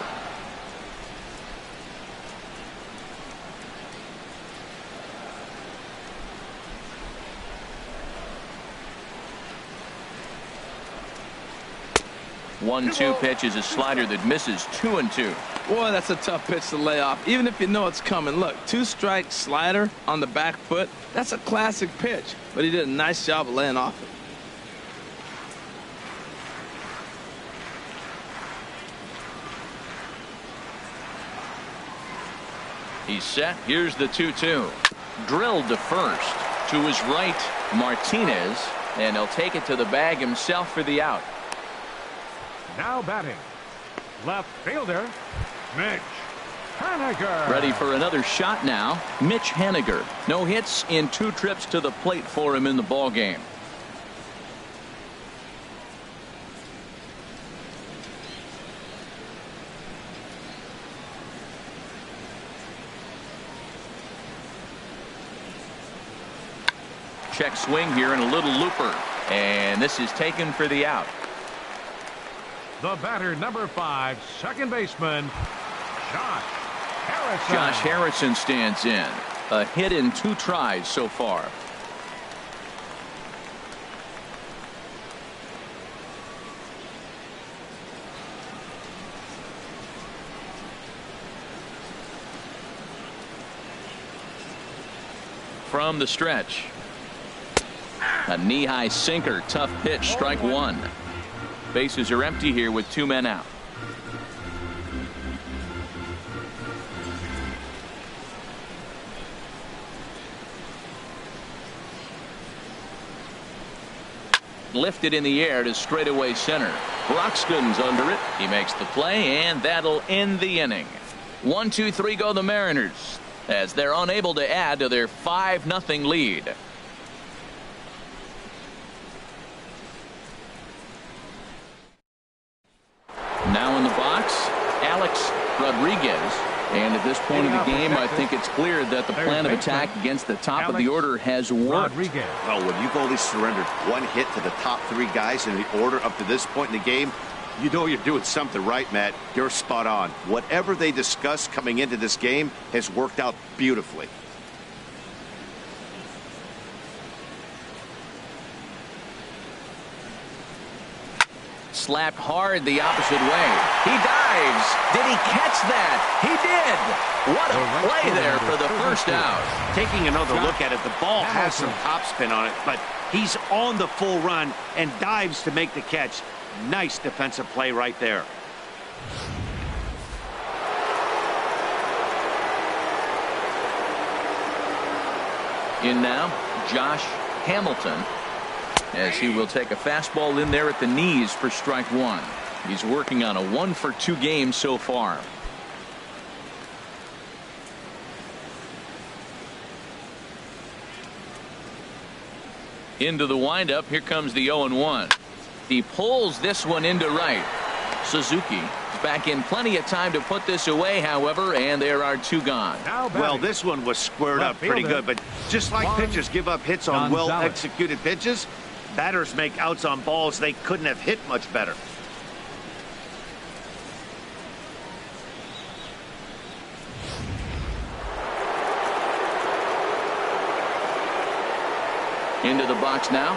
One-two pitch is a slider that misses 2-2. Boy, that's a tough pitch to lay off, even if you know it's coming. Look, 2-strike slider on the back foot. That's a classic pitch, but he did a nice job of laying off it. He's set. Here's the 2-2. Drilled to first. To his right, Martinez, and he'll take it to the bag himself for the out. Now batting, left fielder, Mitch Haniger. Ready for another shot now. Mitch Haniger. No hits in 2 trips to the plate for him in the ball game. Check swing here and a little looper, and this is taken for the out. The batter, number 5, second baseman, Josh Harrison. Josh Harrison stands in. A hit in 2 tries so far. From the stretch. A knee-high sinker. Tough pitch. Strike one. Bases are empty here with 2 men out. Lifted in the air to straightaway center. Broxton's under it. He makes the play, and that'll end the inning. 1-2-3 go the Mariners as they're unable to add to their 5-0 lead. Now in the box, Alex Rodriguez. And at this point of the game, I think it's clear that the plan of attack against the top of the order has worked. Well, when you've only surrendered 1 hit to the top 3 guys in the order up to this point in the game, you know you're doing something right, Matt. You're spot on. Whatever they discussed coming into this game has worked out beautifully. Slapped hard the opposite way. He dives. Did he catch that? He did. What a play there for the first out. Taking another look at it, the ball has some topspin on it, but he's on the full run and dives to make the catch. Nice defensive play right there. In now, Josh Hamilton, as he will take a fastball in there at the knees for strike one. He's working on a 1-for-2 game so far. Into the windup. Here comes the 0-1. He pulls this one into right. Suzuki is back in plenty of time to put this away, however, and there are 2 gone. Well, this one was squared up pretty good, but just like pitchers give up hits on well-executed pitches, batters make outs on balls they couldn't have hit much better. Into the box now,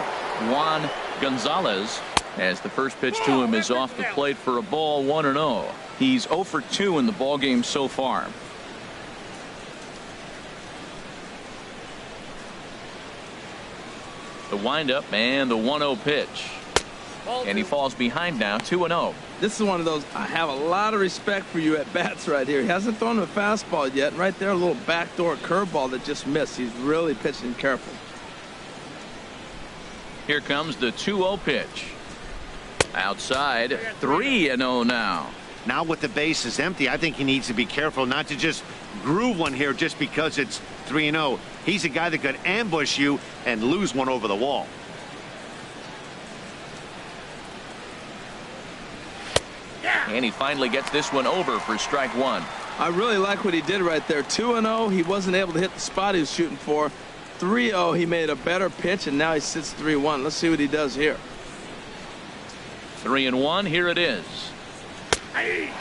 Juan Gonzales. as the first pitch to him is off the plate for a ball, 1-0. He's 0 for 2 in the ball game so far. The windup and the 1-0 pitch. And he falls behind now, 2-0. This is one of those, I have a lot of respect for you at bats right here. He hasn't thrown a fastball yet. And right there, a little backdoor curveball that just missed. He's really pitching careful. Here comes the 2-0 pitch. Outside, 3-0 now. Now with the bases empty, I think he needs to be careful not to just groove one here just because it's 3-0. He's a guy that could ambush you and lose one over the wall. And he finally gets this one over for strike one. I really like what he did right there. 2-0, he wasn't able to hit the spot he was shooting for. 3-0, he made a better pitch, and now he sits 3-1. Let's see what he does here. 3-1, here it is.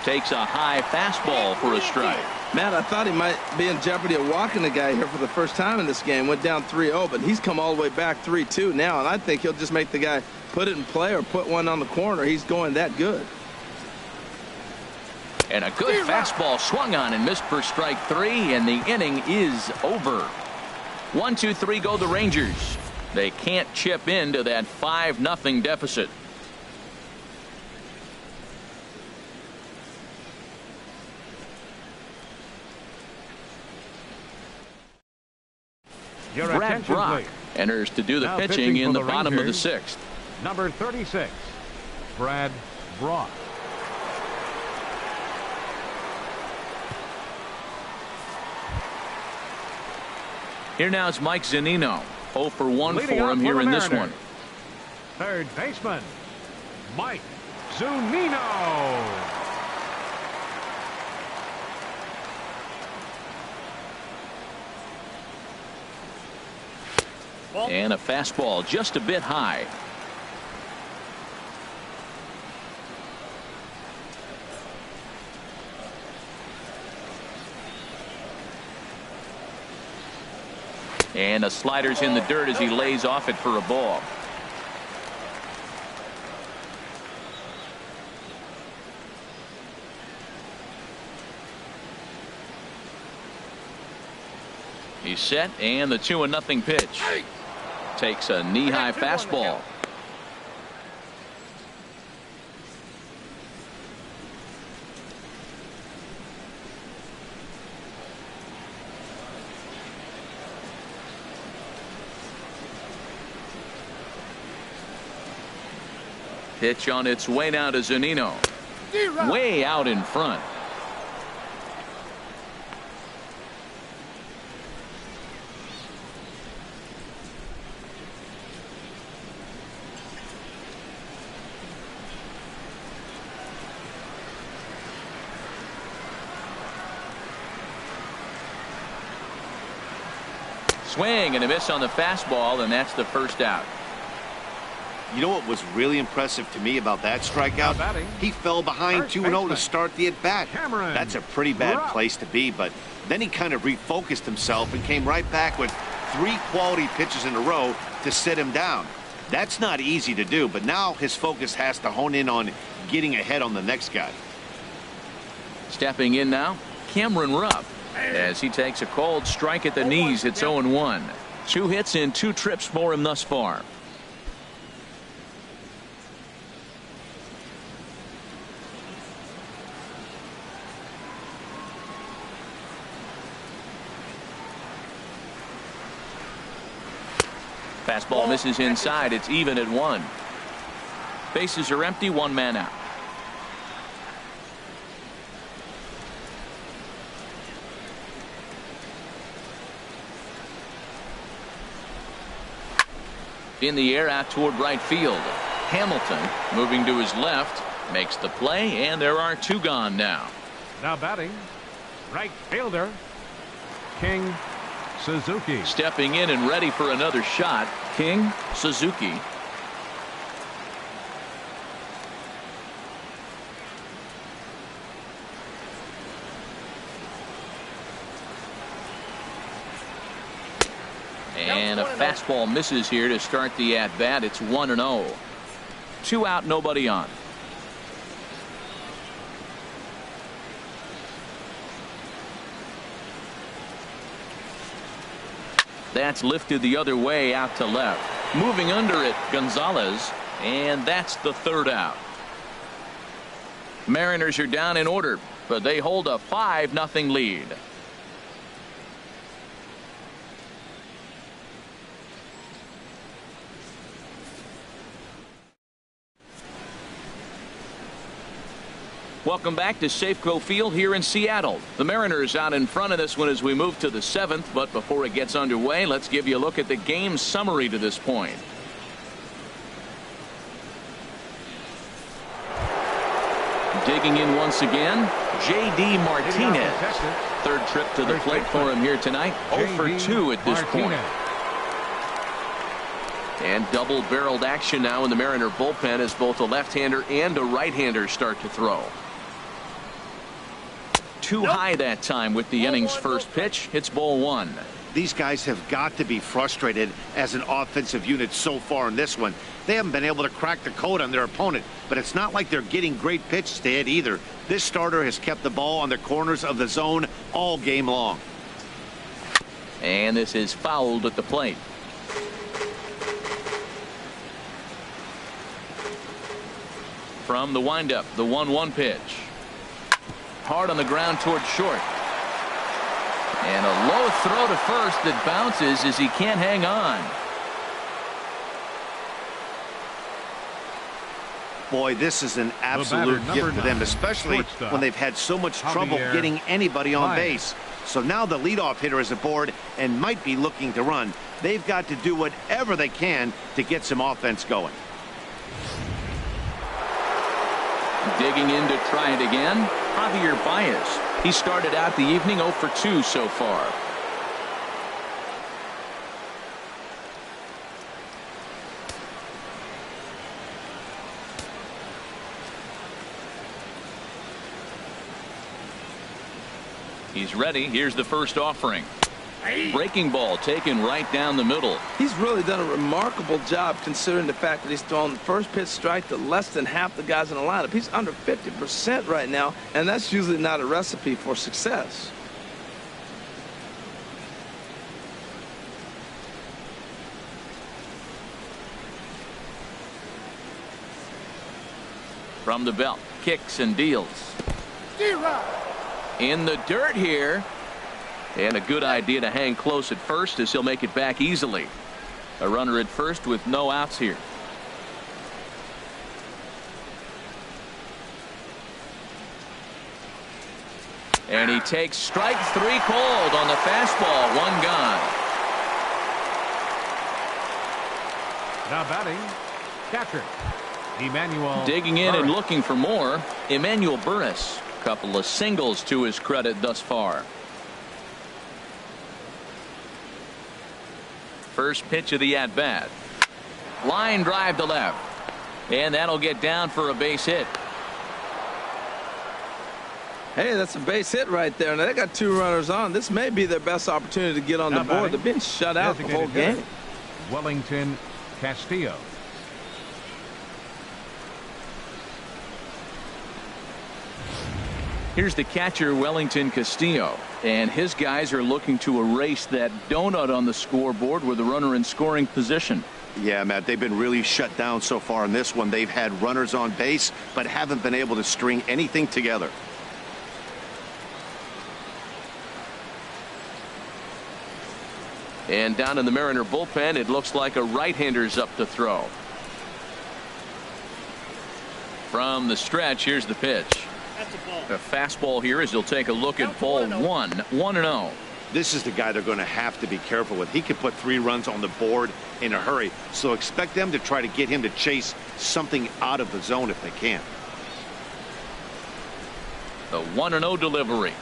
Takes a high fastball for a strike. Matt, I thought he might be in jeopardy of walking the guy here for the first time in this game. Went down 3-0, but he's come all the way back 3-2 now, and I think he'll just make the guy put it in play or put one on the corner. He's going that good. And a good fastball swung on and missed for strike 3, and the inning is over. 1-2-3 go the Rangers. They can't chip into that 5-0 deficit. Brad Brock enters to do the pitching in the bottom of the 6th. Number 36, Brad Brock. Here now is Mike Zunino. 0 for 1 for him here in this one. Third baseman, Mike Zunino. And a fastball just a bit high. And a slider's in the dirt as he lays off it for a ball. He's set, and the 2-0 pitch. Takes a knee-high fastball. Pitch on its way now to Zunino. Way out in front. Swing and a miss on the fastball, and that's the first out. You know what was really impressive to me about that strikeout? He fell behind 2-0 to start the at-bat. That's a pretty bad place to be, but then he kind of refocused himself and came right back with 3 quality pitches in a row to sit him down. That's not easy to do, but now his focus has to hone in on getting ahead on the next guy. Stepping in now, Cameron Rupp, as he takes a cold strike at the knees. It's 0-1. 2 hits in 2 trips for him thus far. Fastball misses inside. It's even at 1. Bases are empty. 1 man out. In the air out toward right field. Hamilton moving to his left makes the play, and there are 2 gone now. Now batting, right fielder King Suzuki. Stepping in and ready for another shot, King Suzuki. And a fastball misses here to start the at-bat. It's 1-0. 2 out, nobody on. That's lifted the other way out to left. Moving under it, Gonzales, and that's the 3rd out. Mariners are down in order, but they hold a 5-0 lead. Welcome back to Safeco Field here in Seattle. The Mariners out in front of this one as we move to the 7th, but before it gets underway, let's give you a look at the game summary to this point. Digging in once again, J.D. Martinez. 3rd trip to the plate for him here tonight. 0 for 2 at this point. And double-barreled action now in the Mariner bullpen as both a left-hander and a right-hander start to throw. Too high that time with the inning's first pitch. It's ball 1. These guys have got to be frustrated as an offensive unit so far in this one. They haven't been able to crack the code on their opponent, but it's not like they're getting great pitches to hit either. This starter has kept the ball on the corners of the zone all game long. And this is fouled at the plate. From the windup, the 1-1 pitch. Hard on the ground toward short. And a low throw to first that bounces as he can't hang on. Boy, this is an absolute gift to them, especially when they've had so much trouble getting anybody on base. So now the leadoff hitter is aboard and might be looking to run. They've got to do whatever they can to get some offense going. Digging in to try it again, Javier Baez. He started out the evening 0 for 2 so far. He's ready. Here's the first offering. Breaking ball taken right down the middle. He's really done a remarkable job considering the fact that he's thrown the first pitch strike to less than half the guys in the lineup. He's under 50% right now, and that's usually not a recipe for success. From the belt, kicks and deals. In the dirt here. And a good idea to hang close at first as he'll make it back easily. A runner at first with no outs here. And he takes strike 3 cold on the fastball. 1 gone. Now batting, catcher Emmanuel. Digging in Burris. and looking for more, Emmanuel Burris. Couple of singles to his credit thus far. First pitch of the at-bat. Line drive to left. And that'll get down for a base hit. Hey, that's a base hit right there. Now they got 2 runners on. This may be their best opportunity to get on the board. They've been shut out the whole game. Wellington Castillo. Here's the catcher, Wellington Castillo, and his guys are looking to erase that donut on the scoreboard with a runner in scoring position. Yeah, Matt, they've been really shut down so far in this one. They've had runners on base, but haven't been able to string anything together. And down in the Mariner bullpen, it looks like a right-hander's up to throw. From the stretch, here's the pitch. A fastball here as he'll take a look at ball 1. 1-0. This is the guy they're going to have to be careful with. He could put 3 runs on the board in a hurry, so expect them to try to get him to chase something out of the zone if they can. The 1-0 delivery.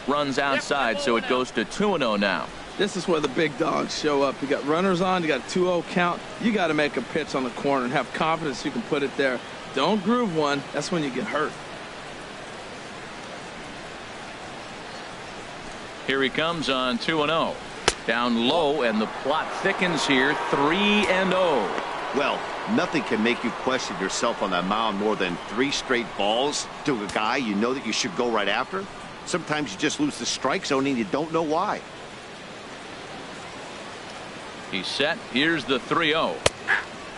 Runs outside, so it goes to 2-0 now. This is where the big dogs show up. You got runners on, you got a 2-0 count. You got to make a pitch on the corner and have confidence you can put it there. Don't groove one. That's when you get hurt. Here he comes on 2-0. Down low, and the plot thickens here. 3-0. Well, Nothing can make you question yourself on that mound more than 3 straight balls to a guy you know that you should go right after. Sometimes you just lose the strike zone and you don't know why. He's set. Here's the 3-0.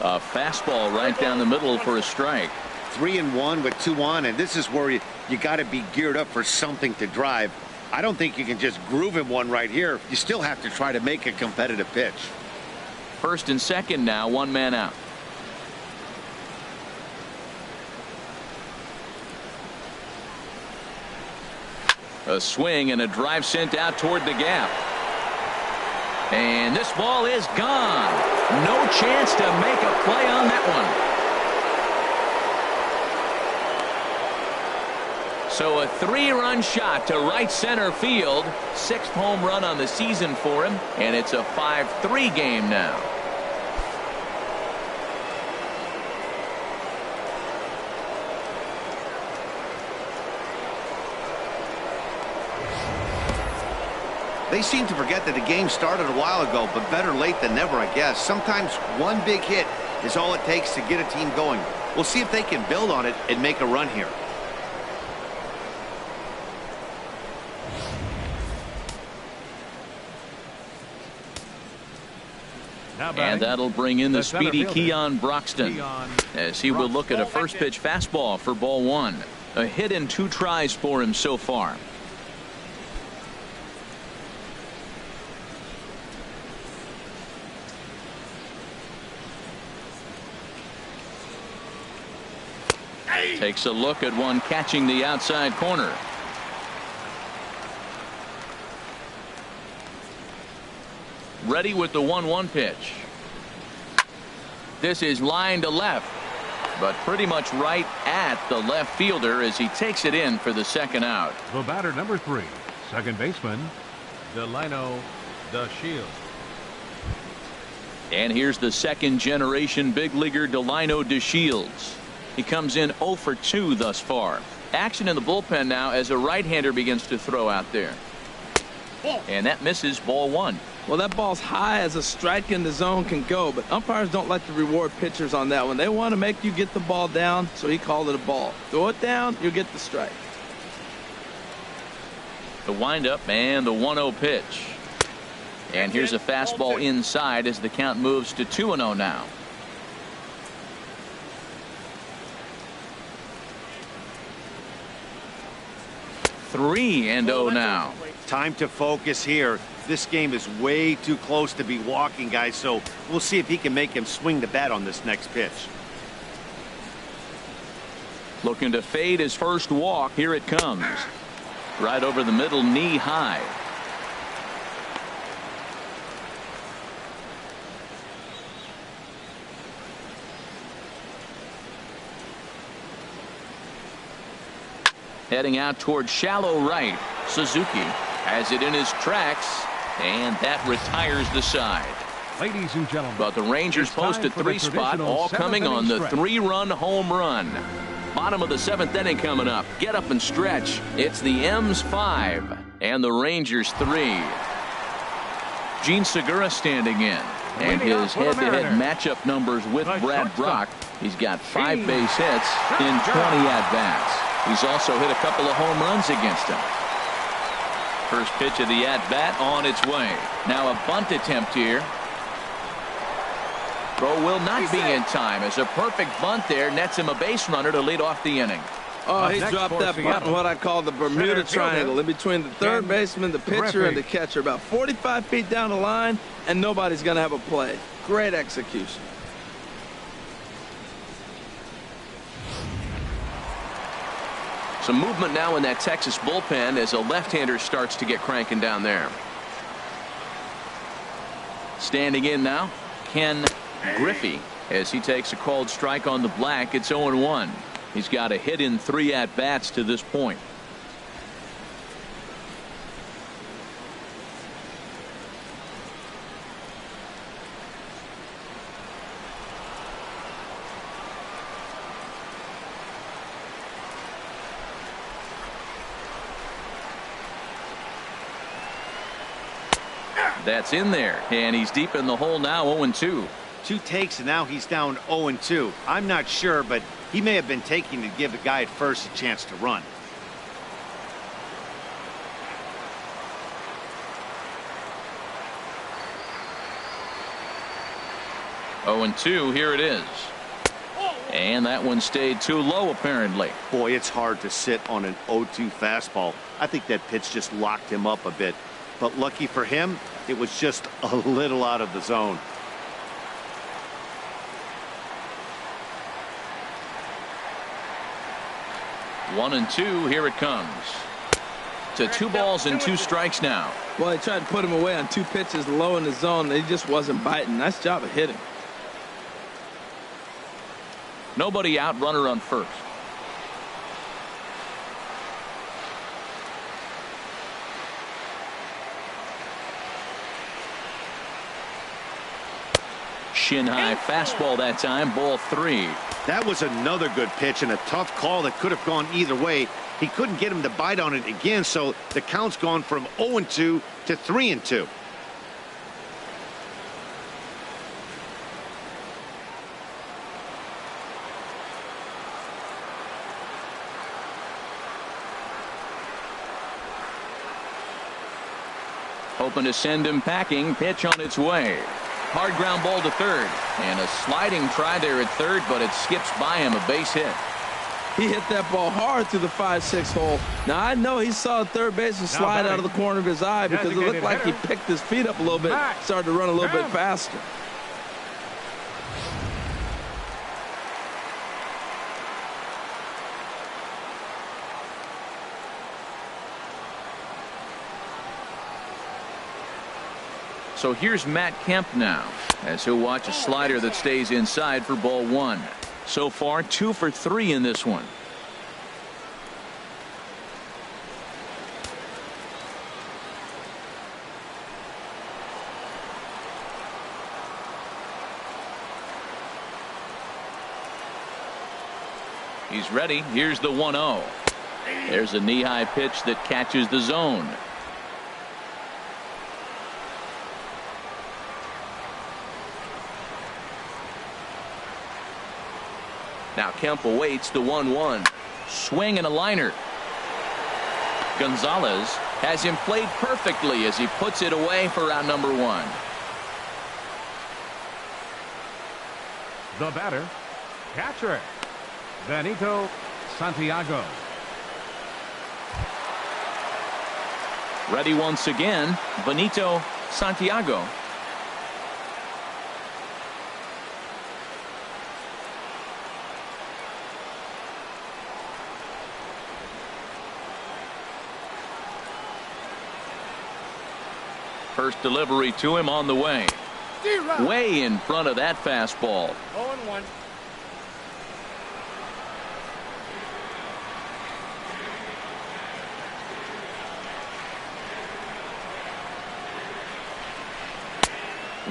A fastball right down the middle for a strike. 3-1 with 2 on, and this is where you got to be geared up for something to drive. I don't think you can just groove him one right here. You still have to try to make a competitive pitch. First and second now, 1 man out. A swing and a drive sent out toward the gap. And this ball is gone. No chance to make a play on that one. So a 3-run shot to right center field. 6th home run on the season for him. And it's a 5-3 game now. They seem to forget that the game started a while ago, but better late than never, I guess. Sometimes one big hit is all it takes to get a team going. We'll see if they can build on it and make a run here. And that'll bring in the speedy Keon Broxton as he will look at a first pitch fastball for ball 1. A hit in 2 tries for him so far. Takes a look at one catching the outside corner. Ready with the 1-1 pitch. This is line to left, but pretty much right at the left fielder as he takes it in for the 2nd out. The batter, number 3, second baseman, Delino DeShields. And here's the 2nd generation big leaguer Delino DeShields. He comes in 0 for 2 thus far. Action in the bullpen now as a right-hander begins to throw out there. And that misses ball 1. Well, that ball's high as a strike in the zone can go, but umpires don't like to reward pitchers on that one. They want to make you get the ball down, so he called it a ball. Throw it down, you'll get the strike. The windup and the 1-0 pitch. And here's a fastball inside as the count moves to 2-0 now. 3-0 now. Time to focus here. This game is way too close to be walking, guys, so we'll see if he can make him swing the bat on this next pitch. Looking to fade his first walk. Here it comes. Right over the middle, knee high. Heading out toward shallow right. Suzuki has it in his tracks, and that retires the side. Ladies and gentlemen, but the Rangers post a 3 spot, all coming on the 3-run home run. Bottom of the 7th inning coming up. Get up and stretch. It's the M's 5 and the Rangers 3. Gene Segura standing in, and his head-to-head matchup numbers with Brad Brock. He's got 5 base hits in 20 at-bats. He's also hit a couple of home runs against him. First pitch of the at-bat on its way. Now a bunt attempt here. Throw will not be in time as a perfect bunt there nets him a base runner to lead off the inning. Oh, he dropped that bunt in what I call the Bermuda Triangle, in between the third baseman, the pitcher, and the catcher. About 45 feet down the line, and nobody's going to have a play. Great execution. Some movement now in that Texas bullpen as a left-hander starts to get cranking down there. Standing in now, Ken Griffey as he takes a called strike on the black. It's 0-1. He's got a hit in 3 at-bats to this point. That's in there, and he's deep in the hole now. 0-2. 2 takes, and now he's down 0-2. I'm not sure, but he may have been taking to give the guy at first a chance to run. Oh, and 2, here it is. And that one stayed too low, apparently. Boy, it's hard to sit on an 0-2 fastball. I think that pitch just locked him up a bit. But lucky for him, it was just a little out of the zone. One and 2, here it comes. To 2 balls and 2 strikes now. Well, they tried to put him away on 2 pitches low in the zone. He just wasn't biting. Nice job of hitting. Nobody out, runner on first. Shin high fastball that time, ball 3. That was another good pitch and a tough call that could have gone either way. He couldn't get him to bite on it again, so the count's gone from 0-2 to 3-2. Hoping to send him packing. Pitch on its way. Hard ground ball to third. And a sliding try there at third, but it skips by him, a base hit. He hit that ball hard through the 5-6 hole. Now, I know he saw third baseman slide out of the corner of his eye because it looked like he picked his feet up a little bit, started to run a little bit faster. So here's Matt Kemp now, as he'll watch a slider that stays inside for ball 1. So far, 2 for 3 in this one. He's ready. Here's the 1-0. There's a knee-high pitch that catches the zone. Now Kemp awaits the 1-1. Swing and a liner. Gonzales has him played perfectly as he puts it away for round number 1. The batter, catcher, Benito Santiago. Ready once again, Benito Santiago. First delivery to him on the way. Way in front of that fastball. 0-1.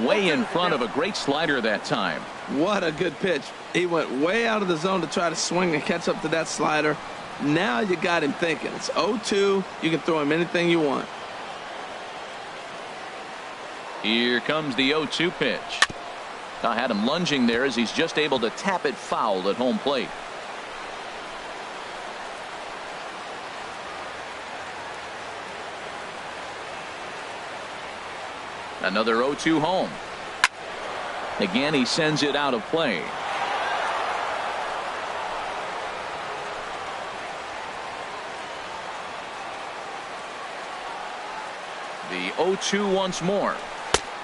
Way in front of a great slider that time. What a good pitch. He went way out of the zone to try to swing and catch up to that slider. Now you got him thinking. It's 0-2. You can throw him anything you want. Here comes the 0-2 pitch. I had him lunging there as he's just able to tap it foul at home plate. Another 0-2 home. Again, he sends it out of play. The 0-2 once more.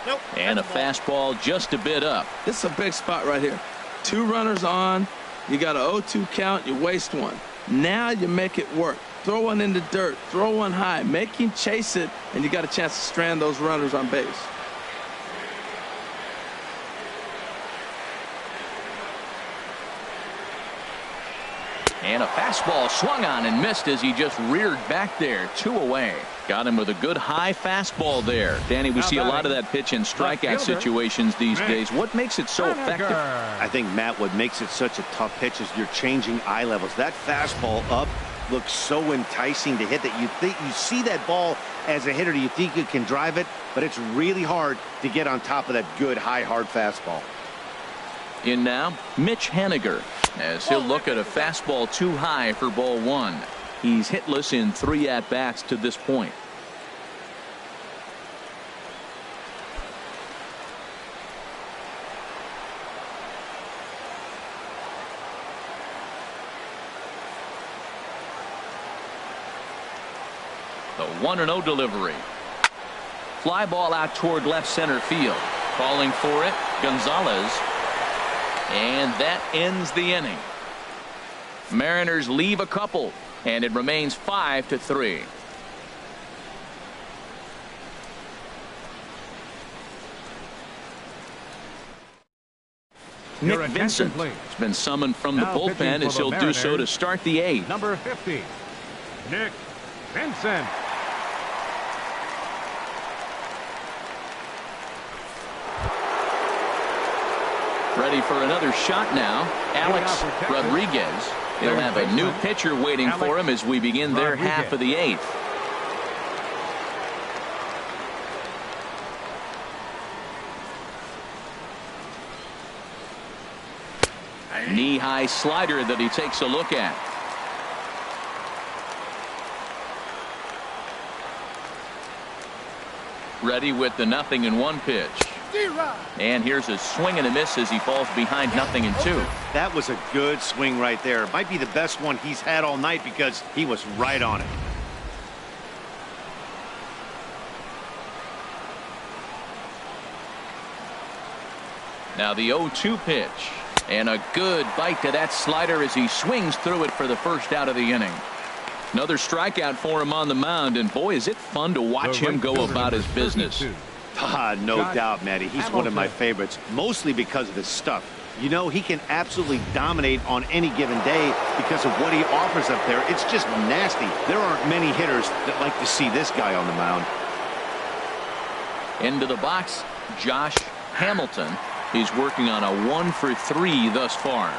Nope. And a fastball just a bit up. This is a big spot right here. 2 runners on. You got an 0-2 count. You waste one. Now you make it work. Throw one in the dirt. Throw one high. Make him chase it, and you got a chance to strand those runners on base. And a fastball swung on and missed as he just reared back there. 2 away. Got him with a good high fastball there. Danny, we see a lot of that pitch in strikeout situations these days. What makes it so effective? I think, Matt, what makes it such a tough pitch is you're changing eye levels. That fastball up looks so enticing to hit that you see that ball as a hitter. You think you can drive it, but it's really hard to get on top of that good high hard fastball. In now, Mitch Haniger, as he'll look at a fastball too high for ball one. He's hitless in 3 at-bats to this point. The 1-0 delivery. Fly ball out toward left center field. Calling for it, Gonzales. And that ends the inning. Mariners leave a couple, and it remains 5-3. Nick Vincent has been summoned from the bullpen as he'll do so to start the 8th. Number 50, Nick Vincent. Ready for another shot now, Alex Rodriguez. He'll have a new pitcher waiting for him as we begin their half of the 8th. Knee-high slider that he takes a look at. Ready with the 0-1 pitch. And here's a swing and a miss as he falls behind 0-2. That was a good swing right there. Might be the best one he's had all night because he was right on it. Now the 0-2 pitch. And a good bite to that slider as he swings through it for the first out of the inning. Another strikeout for him on the mound, and boy, is it fun to watch him go about his business. No doubt, Matty. He's one of my favorites, mostly because of his stuff. You know, he can absolutely dominate on any given day because of what he offers up there. It's just nasty. There aren't many hitters that like to see this guy on the mound. Into the box, Josh Hamilton. He's working on a 1-for-3 thus far.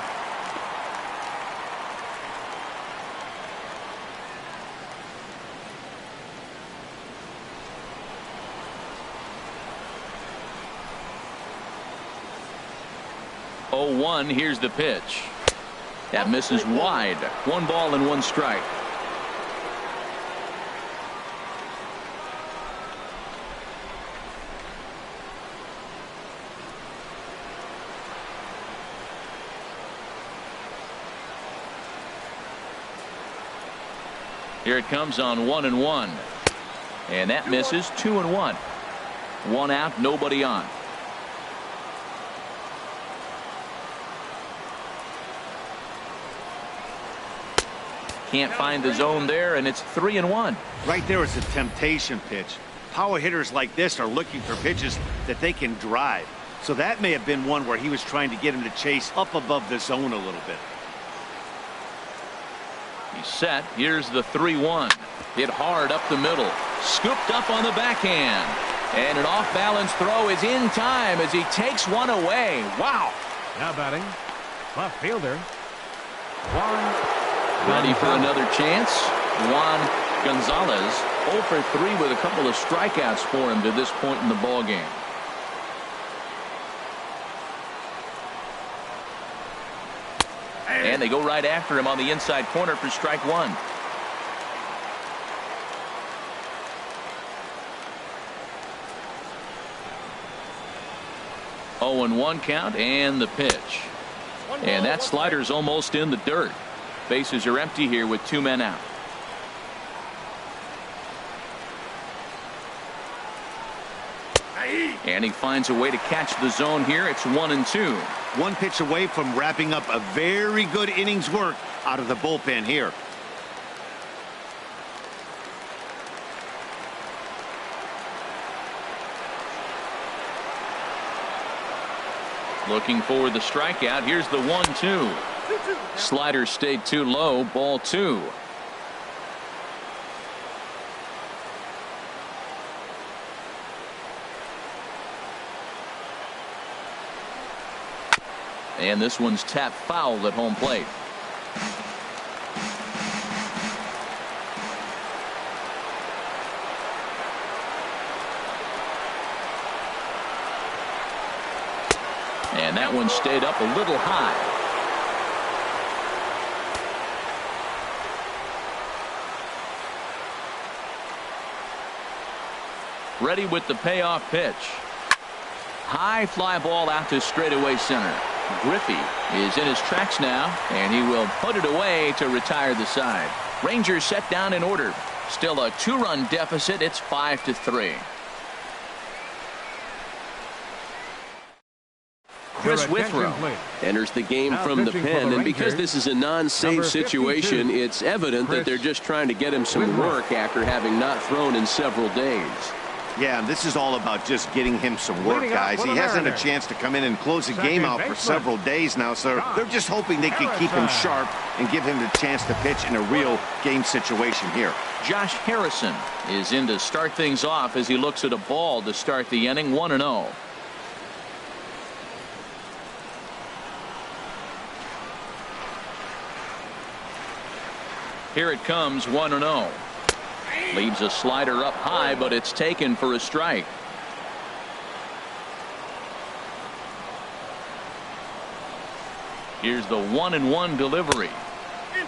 Here's the pitch. That misses wide. 1 ball and 1 strike. Here it comes on 1-1. And that misses. 2-1. 1 out, nobody on. Can't find the zone there, and it's 3-1. Right there is a temptation pitch. Power hitters like this are looking for pitches that they can drive. So that may have been one where he was trying to get him to chase up above the zone a little bit. He's set. Here's the 3-1. Hit hard up the middle. Scooped up on the backhand. And an off-balance throw is in time as he takes one away. Wow. Now batting, left fielder, Juan. Ready for another chance. Juan Gonzales 0-for-3 with a couple of strikeouts for him to this point in the ball game. And they go right after him on the inside corner for strike 1. Oh, and 1 count, and the pitch. And that slider's almost in the dirt. Bases are empty here with 2 men out. And he finds a way to catch the zone here. It's 1-2. 1 pitch away from wrapping up a very good innings work out of the bullpen here. Looking for the strikeout. Here's the 1-2. Slider stayed too low. Ball 2. And this one's tapped foul at home plate. And that one stayed up a little high. Ready with the payoff pitch. High fly ball out to straightaway center. Griffey is in his tracks now, and he will put it away to retire the side. Rangers set down in order. Still a 2-run deficit. It's 5-3. Chris Withrow enters the game from the pen, and because this is a non-save situation, it's evident that they're just trying to get him some work after having not thrown in several days. Yeah, this is all about just getting him some work, guys. He hasn't a chance to come in and close the game out for several days now, so they're just hoping they can keep him sharp and give him the chance to pitch in a real game situation here. Josh Harrison is in to start things off as he looks at a ball to start the inning. 1-0. Here it comes. 1-0. Leaves a slider up high, but it's taken for a strike. Here's the 1-1 delivery.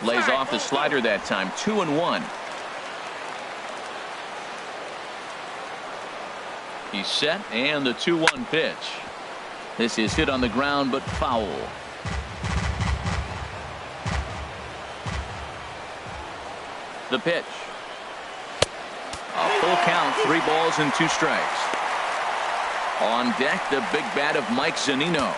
Lays off the slider that time. 2-1. He's set, and the 2-1 pitch. This is hit on the ground, but foul. The pitch. A full count, 3 balls and 2 strikes. On deck, the big bat of Mike Zunino.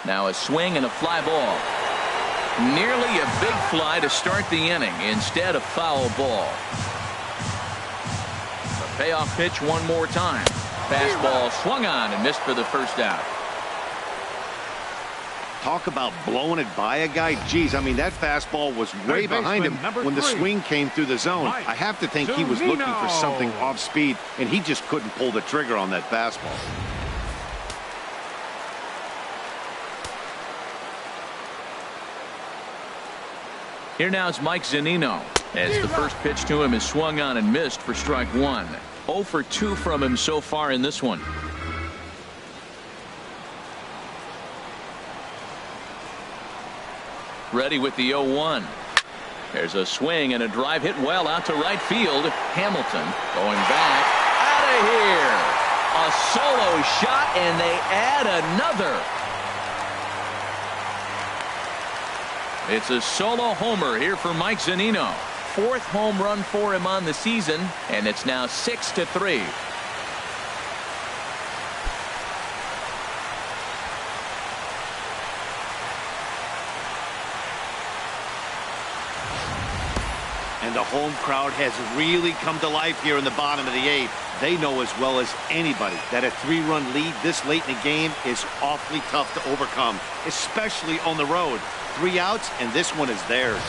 Now a swing and a fly ball. Nearly a big fly to start the inning. Instead, a foul ball. The payoff pitch one more time. Fastball swung on and missed for the first out. Talk about blowing it by a guy. Geez, I mean, that fastball was way behind him when the swing came through the zone. I have to think he was looking for something off speed, and he just couldn't pull the trigger on that fastball. Here now is Mike Zunino as the first pitch to him is swung on and missed for strike 1. 0 for 2 from him so far in this one. Ready with the 0-1. There's a swing and a drive hit well out to right field. Hamilton going back out of here. A solo shot, and they add another. It's a solo homer here for Mike Zunino. 4th home run for him on the season, and it's now 6-3. And the home crowd has really come to life here in the bottom of the 8th. They know as well as anybody that a 3-run lead this late in the game is awfully tough to overcome, especially on the road. 3 outs, and this one is theirs.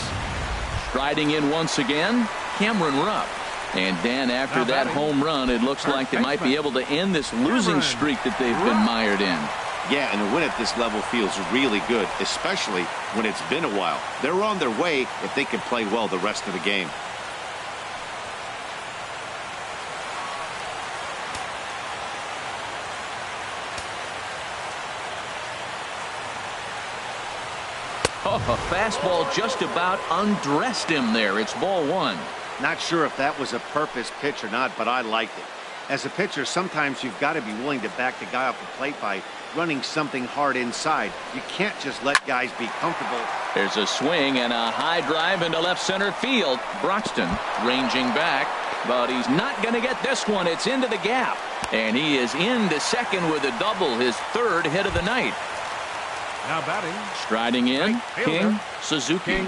Striding in once again, Cameron Rupp. And Dan, after that home run, it looks like they might be able to end this losing streak that they've been mired in. Yeah, and a win at this level feels really good, especially when it's been a while. They're on their way if they can play well the rest of the game. Oh, a fastball just about undressed him there. It's ball 1. Not sure if that was a purpose pitch or not, but I liked it. As a pitcher, sometimes you've got to be willing to back the guy off the plate by running something hard inside. You can't just let guys be comfortable. There's a swing and a high drive into left center field. Broxton ranging back, but he's not going to get this one. It's into the gap, and he is into second with a double, his 3rd hit of the night. Now batting. Striding in, King Suzuki.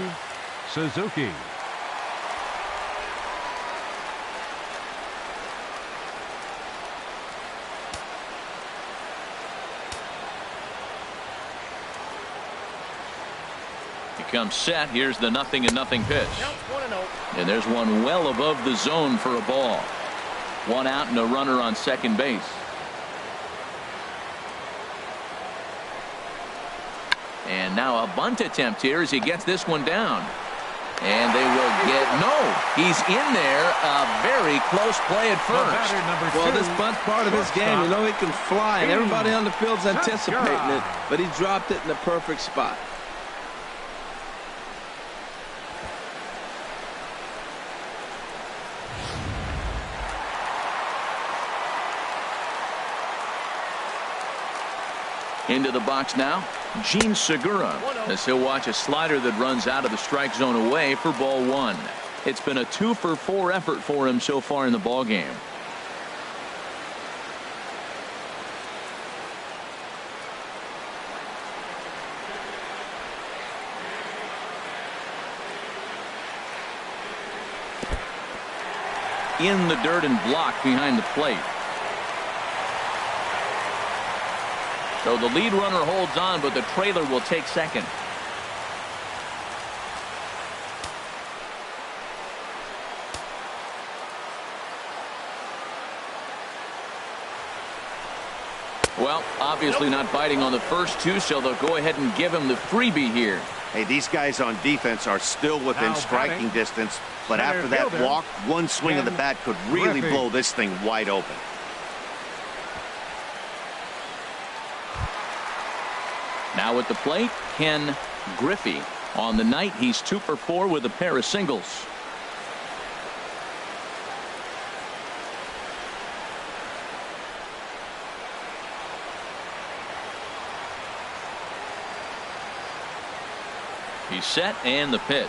He comes set. Here's the 0-0 pitch. And there's one well above the zone for a ball. 1 out and a runner on second base. And now a bunt attempt here as he gets this one down. And they will get No, he's in there. A very close play at first. Well, this bunt part of his game, you know he can fly, and everybody on the field's anticipating it, but he dropped it in the perfect spot. Into the box now, Gene Segura, as he'll watch a slider that runs out of the strike zone away for ball 1. It's been a 2-for-4 effort for him so far in the ball game. In the dirt and blocked behind the plate. So the lead runner holds on, but the trailer will take second. Well, obviously not biting on the first two, so they'll go ahead and give him the freebie here. Hey, these guys on defense are still within striking distance, but after that walk, one swing of the bat could really blow this thing wide open. Now at the plate, Ken Griffey. On the night, he's 2-for-4 with a pair of singles. He's set, and the pitch.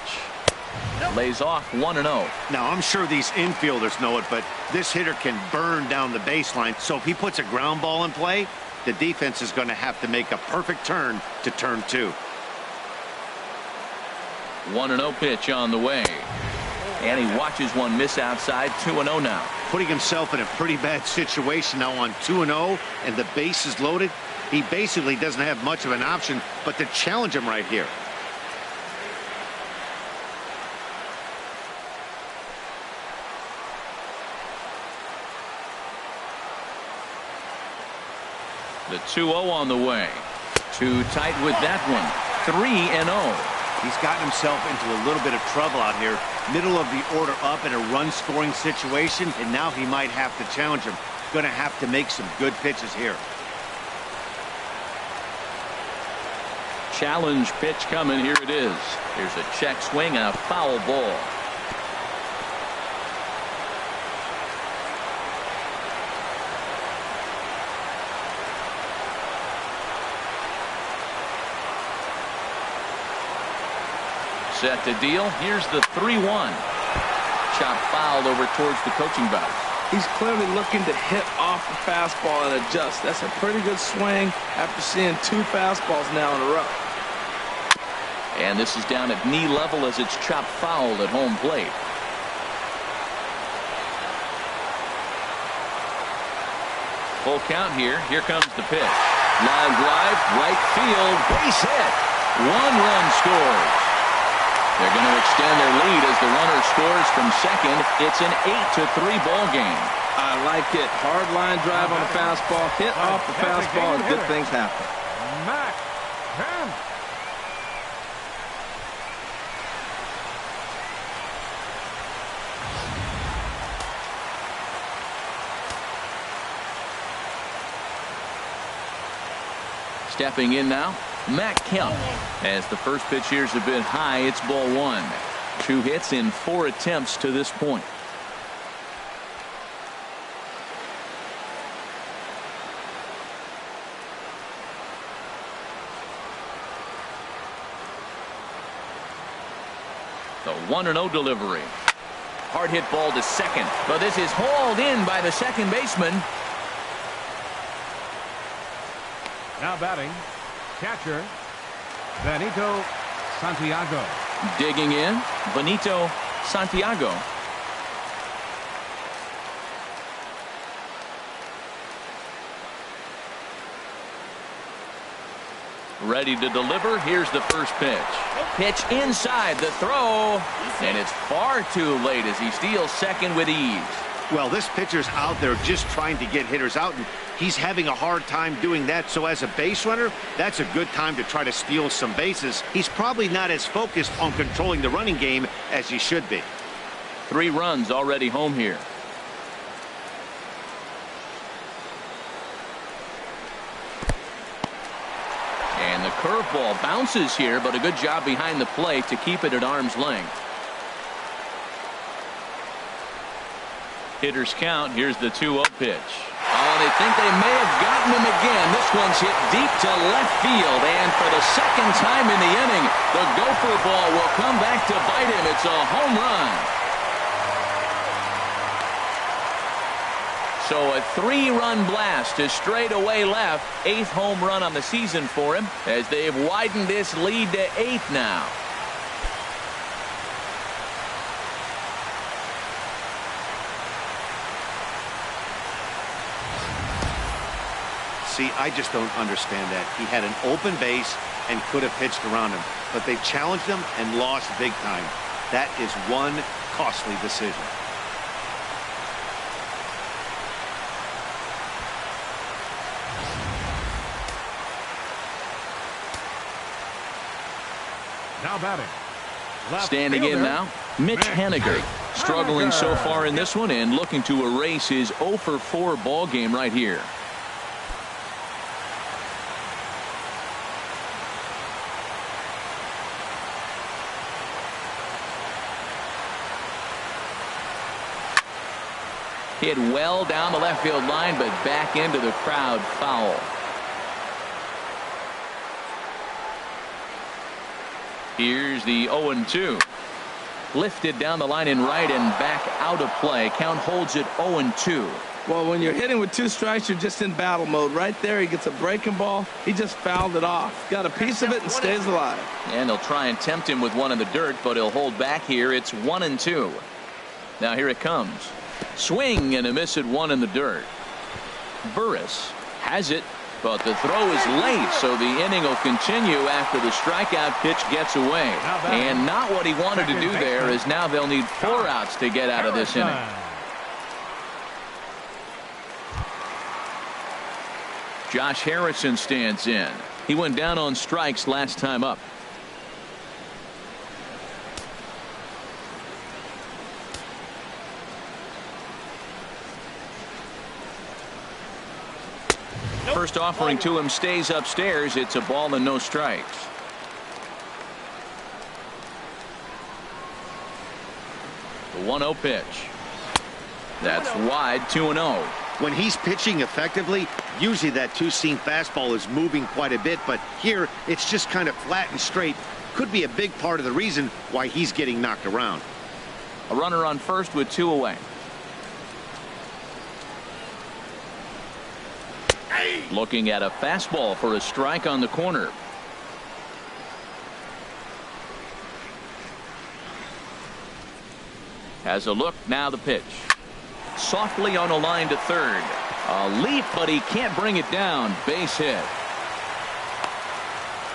Lays off 1-0. Now, I'm sure these infielders know it, but this hitter can burn down the baseline, so if he puts a ground ball in play, the defense is going to have to make a perfect turn to turn 2. 1-0 pitch on the way. And he watches one miss outside. 2-0 now. Putting himself in a pretty bad situation now on 2-0, and the base is loaded. He basically doesn't have much of an option but to challenge him right here. The 2-0 on the way. Too tight with that one. 3-0. He's gotten himself into a little bit of trouble out here. Middle of the order up in a run-scoring situation, and now he might have to challenge him. Going to have to make some good pitches here. Challenge pitch coming. Here it is. Here's a check swing and a foul ball. Set to deal. Here's the 3-1. Chop fouled over towards the coaching box. He's clearly looking to hit off the fastball and adjust. That's a pretty good swing after seeing 2 fastballs now in a row. And this is down at knee level as it's chopped fouled at home plate. Full count here. Here comes the pitch. Line drive, right field, base hit. 1 run scores. They're going to extend their lead as the runner scores from second. It's an 8-3 ball game. I like it. Hard line drive on the fastball, hit off the fastball, and good things happen. Stepping in now, Matt Kemp. As the first pitch here's a bit high, it's ball 1. 2 hits in 4 attempts to this point. The 1-0 delivery. Hard hit ball to second, but this is hauled in by the second baseman. Now batting, catcher, Benito Santiago. Digging in, Benito Santiago. Ready to deliver. Here's the first pitch. Pitch inside, the throw, and it's far too late as he steals second with ease. Well, this pitcher's out there just trying to get hitters out, and he's having a hard time doing that. So as a base runner, that's a good time to try to steal some bases. He's probably not as focused on controlling the running game as he should be. 3 runs already home here. And the curveball bounces here, but a good job behind the plate to keep it at arm's length. Hitters count. Here's the 2-0 pitch. Oh, they think they may have gotten him again. This one's hit deep to left field, and for the second time in the inning, the gopher ball will come back to bite him. It's a home run. So a 3-run blast to straightaway left. 8th home run on the season for him as they've widened this lead to 8 now. See, I just don't understand that. He had an open base and could have pitched around him, but they challenged him and lost big time. That is one costly decision. Now batting. Standing in now, Mitch Haniger. Struggling so far in this one and looking to erase his 0 for 4 ball game right here. Hit well down the left field line, but back into the crowd foul. Here's the 0-2. Lifted down the line in right and back out of play. Count holds it 0-2. Well, when you're hitting with 2 strikes, you're just in battle mode. Right there, he gets a breaking ball. He just fouled it off. Got a piece of it and stays alive. And they'll try and tempt him with one in the dirt, but he'll hold back here. It's 1-2. Now here it comes. Swing and a miss at 1 in the dirt. Burris has it, but the throw is late, so the inning will continue after the strikeout pitch gets away. And not what he wanted to do there, as now they'll need 4 outs to get out of this inning. Josh Harrison stands in. He went down on strikes last time up. First offering to him stays upstairs. It's a ball and no strikes. The 1-0 pitch. That's wide. 2-0. When he's pitching effectively, usually that 2-seam fastball is moving quite a bit, but here it's just kind of flat and straight. Could be a big part of the reason why he's getting knocked around. A runner on first with 2 away. Looking at a fastball for a strike on the corner. Has a look, now the pitch. Softly on a line to third. A leap, but he can't bring it down. Base hit.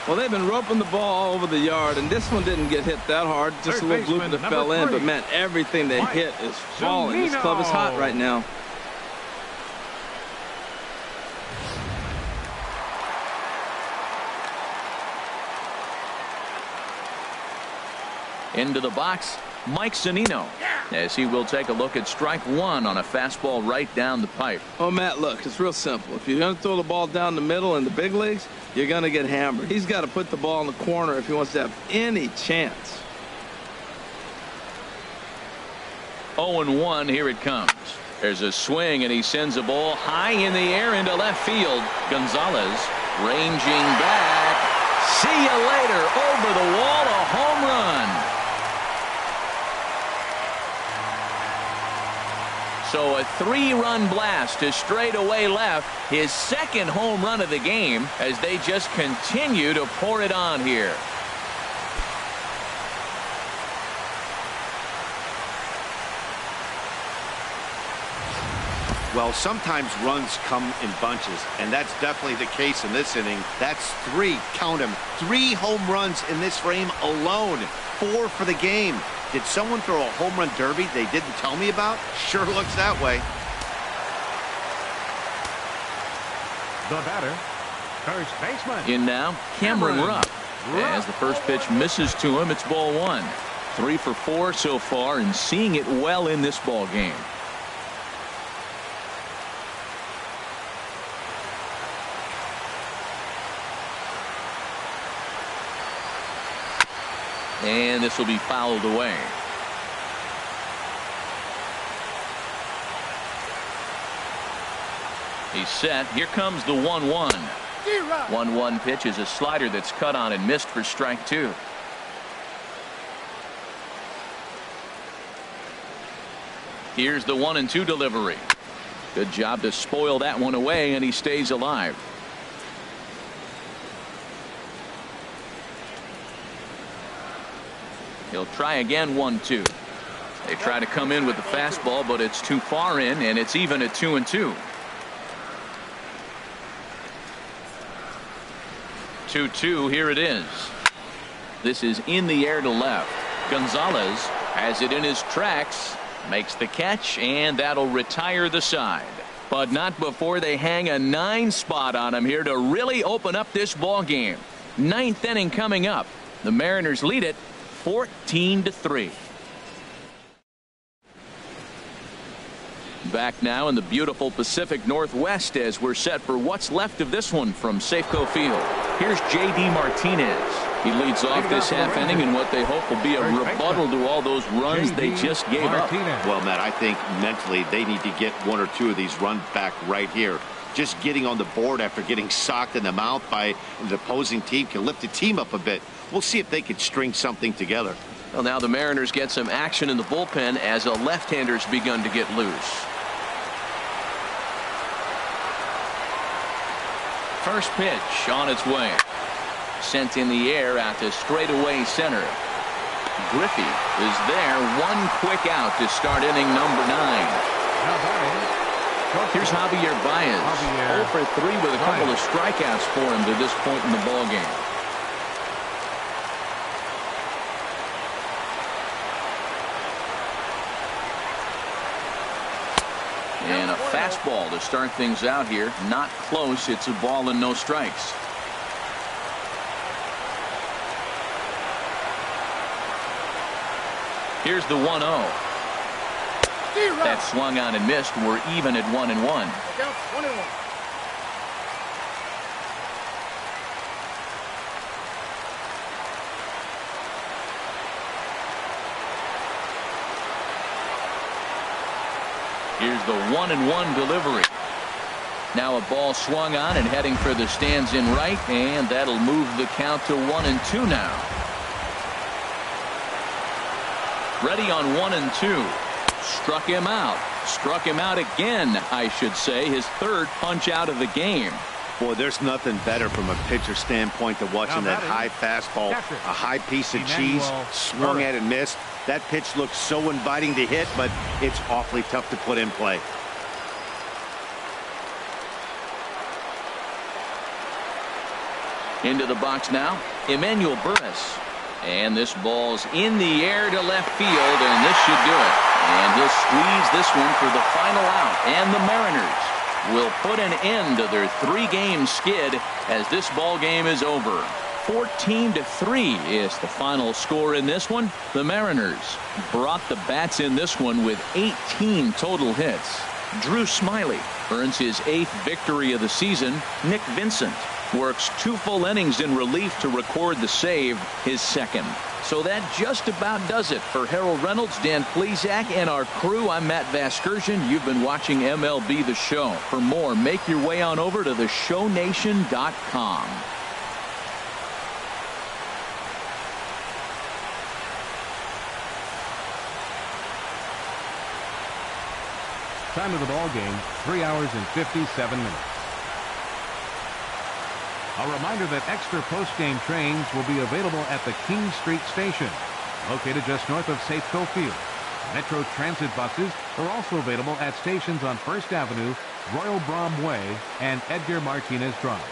Well, they've been roping the ball all over the yard, and this one didn't get hit that hard. Just a little bloop that fell in, but man, everything they hit is falling. This club is hot right now. Into the box, Mike Zunino, as he will take a look at strike 1 on a fastball right down the pipe. Oh, Matt, look, it's real simple. If you're going to throw the ball down the middle in the big leagues, you're going to get hammered. He's got to put the ball in the corner if he wants to have any chance. 0-1, here it comes. There's a swing, and he sends a ball high in the air into left field. Gonzales ranging back. See you later. Over the wall, a home run. So a 3-run blast to straightaway left, his 2nd home run of the game, as they just continue to pour it on here. Well, sometimes runs come in bunches, and that's definitely the case in this inning. That's 3, count them, 3 home runs in this frame alone. 4 for the game. Did someone throw a home run derby they didn't tell me about? Sure looks that way. The batter, first baseman. In now, Cameron Rupp. As the first pitch misses to him, it's ball 1. 3 for 4 so far and seeing it well in this ball game. And this will be fouled away. He's set. Here comes the 1-1. 1-1 pitch is a slider that's cut on and missed for strike 2. Here's the 1-2 delivery. Good job to spoil that one away, and he stays alive. He'll try again. 1-2. They try to come in with the fastball, but it's too far in, and it's even at 2-2. 2-2. Here it is. This is in the air to left. Gonzales has it in his tracks, makes the catch, and that'll retire the side. But not before they hang a 9 spot on him here to really open up this ball game. 9th inning coming up. The Mariners lead it 14-3. Back now in the beautiful Pacific Northwest as we're set for what's left of this one from Safeco Field. Here's J.D. Martinez. He leads off this half inning in what they hope will be a rebuttal to all those runs they just gave up. Well, Matt, I think mentally they need to get 1 or 2 of these runs back right here. Just getting on the board after getting socked in the mouth by the opposing team can lift the team up a bit. We'll see if they can string something together. Well, now the Mariners get some action in the bullpen as a left-hander's begun to get loose. First pitch on its way. Sent in the air out to straightaway center. Griffey is there. 1 quick out to start inning number 9. Here's Javier Baez. 0 for 3 with a couple of strikeouts for him to this point in the ball game. And a fastball to start things out here. Not close. It's a ball and no strikes. Here's the 1-0. That swung on and missed. We're even at 1-1. Here's the 1-1 delivery. Now a ball swung on and heading for the stands in right, and that'll move the count to 1-2 now. Ready on 1-2. Struck him out. Struck him out again, I should say. His 3rd punch out of the game. Boy, there's nothing better from a pitcher standpoint than watching that high fastball, a high piece of cheese, swung at and missed. That pitch looks so inviting to hit, but it's awfully tough to put in play. Into the box now, Emmanuel Burris. And this ball's in the air to left field, and this should do it. And he'll squeeze this one for the final out. And the Mariners will put an end to their 3-game skid as this ball game is over. 14-3 is the final score in this one. The Mariners brought the bats in this one with 18 total hits. Drew Smyly earns his 8th victory of the season. Nick Vincent works 2 full innings in relief to record the save, his 2nd. So that just about does it for Harold Reynolds, Dan Plesac, and our crew. I'm Matt Vasgersian. You've been watching MLB The Show. For more, make your way on over to theshownation.com. Time of the ball game, 3 hours and 57 minutes. A reminder that extra post-game trains will be available at the King Street Station, located just north of Safeco Field. Metro Transit buses are also available at stations on First Avenue, Royal Brom Way, and Edgar Martinez Drive.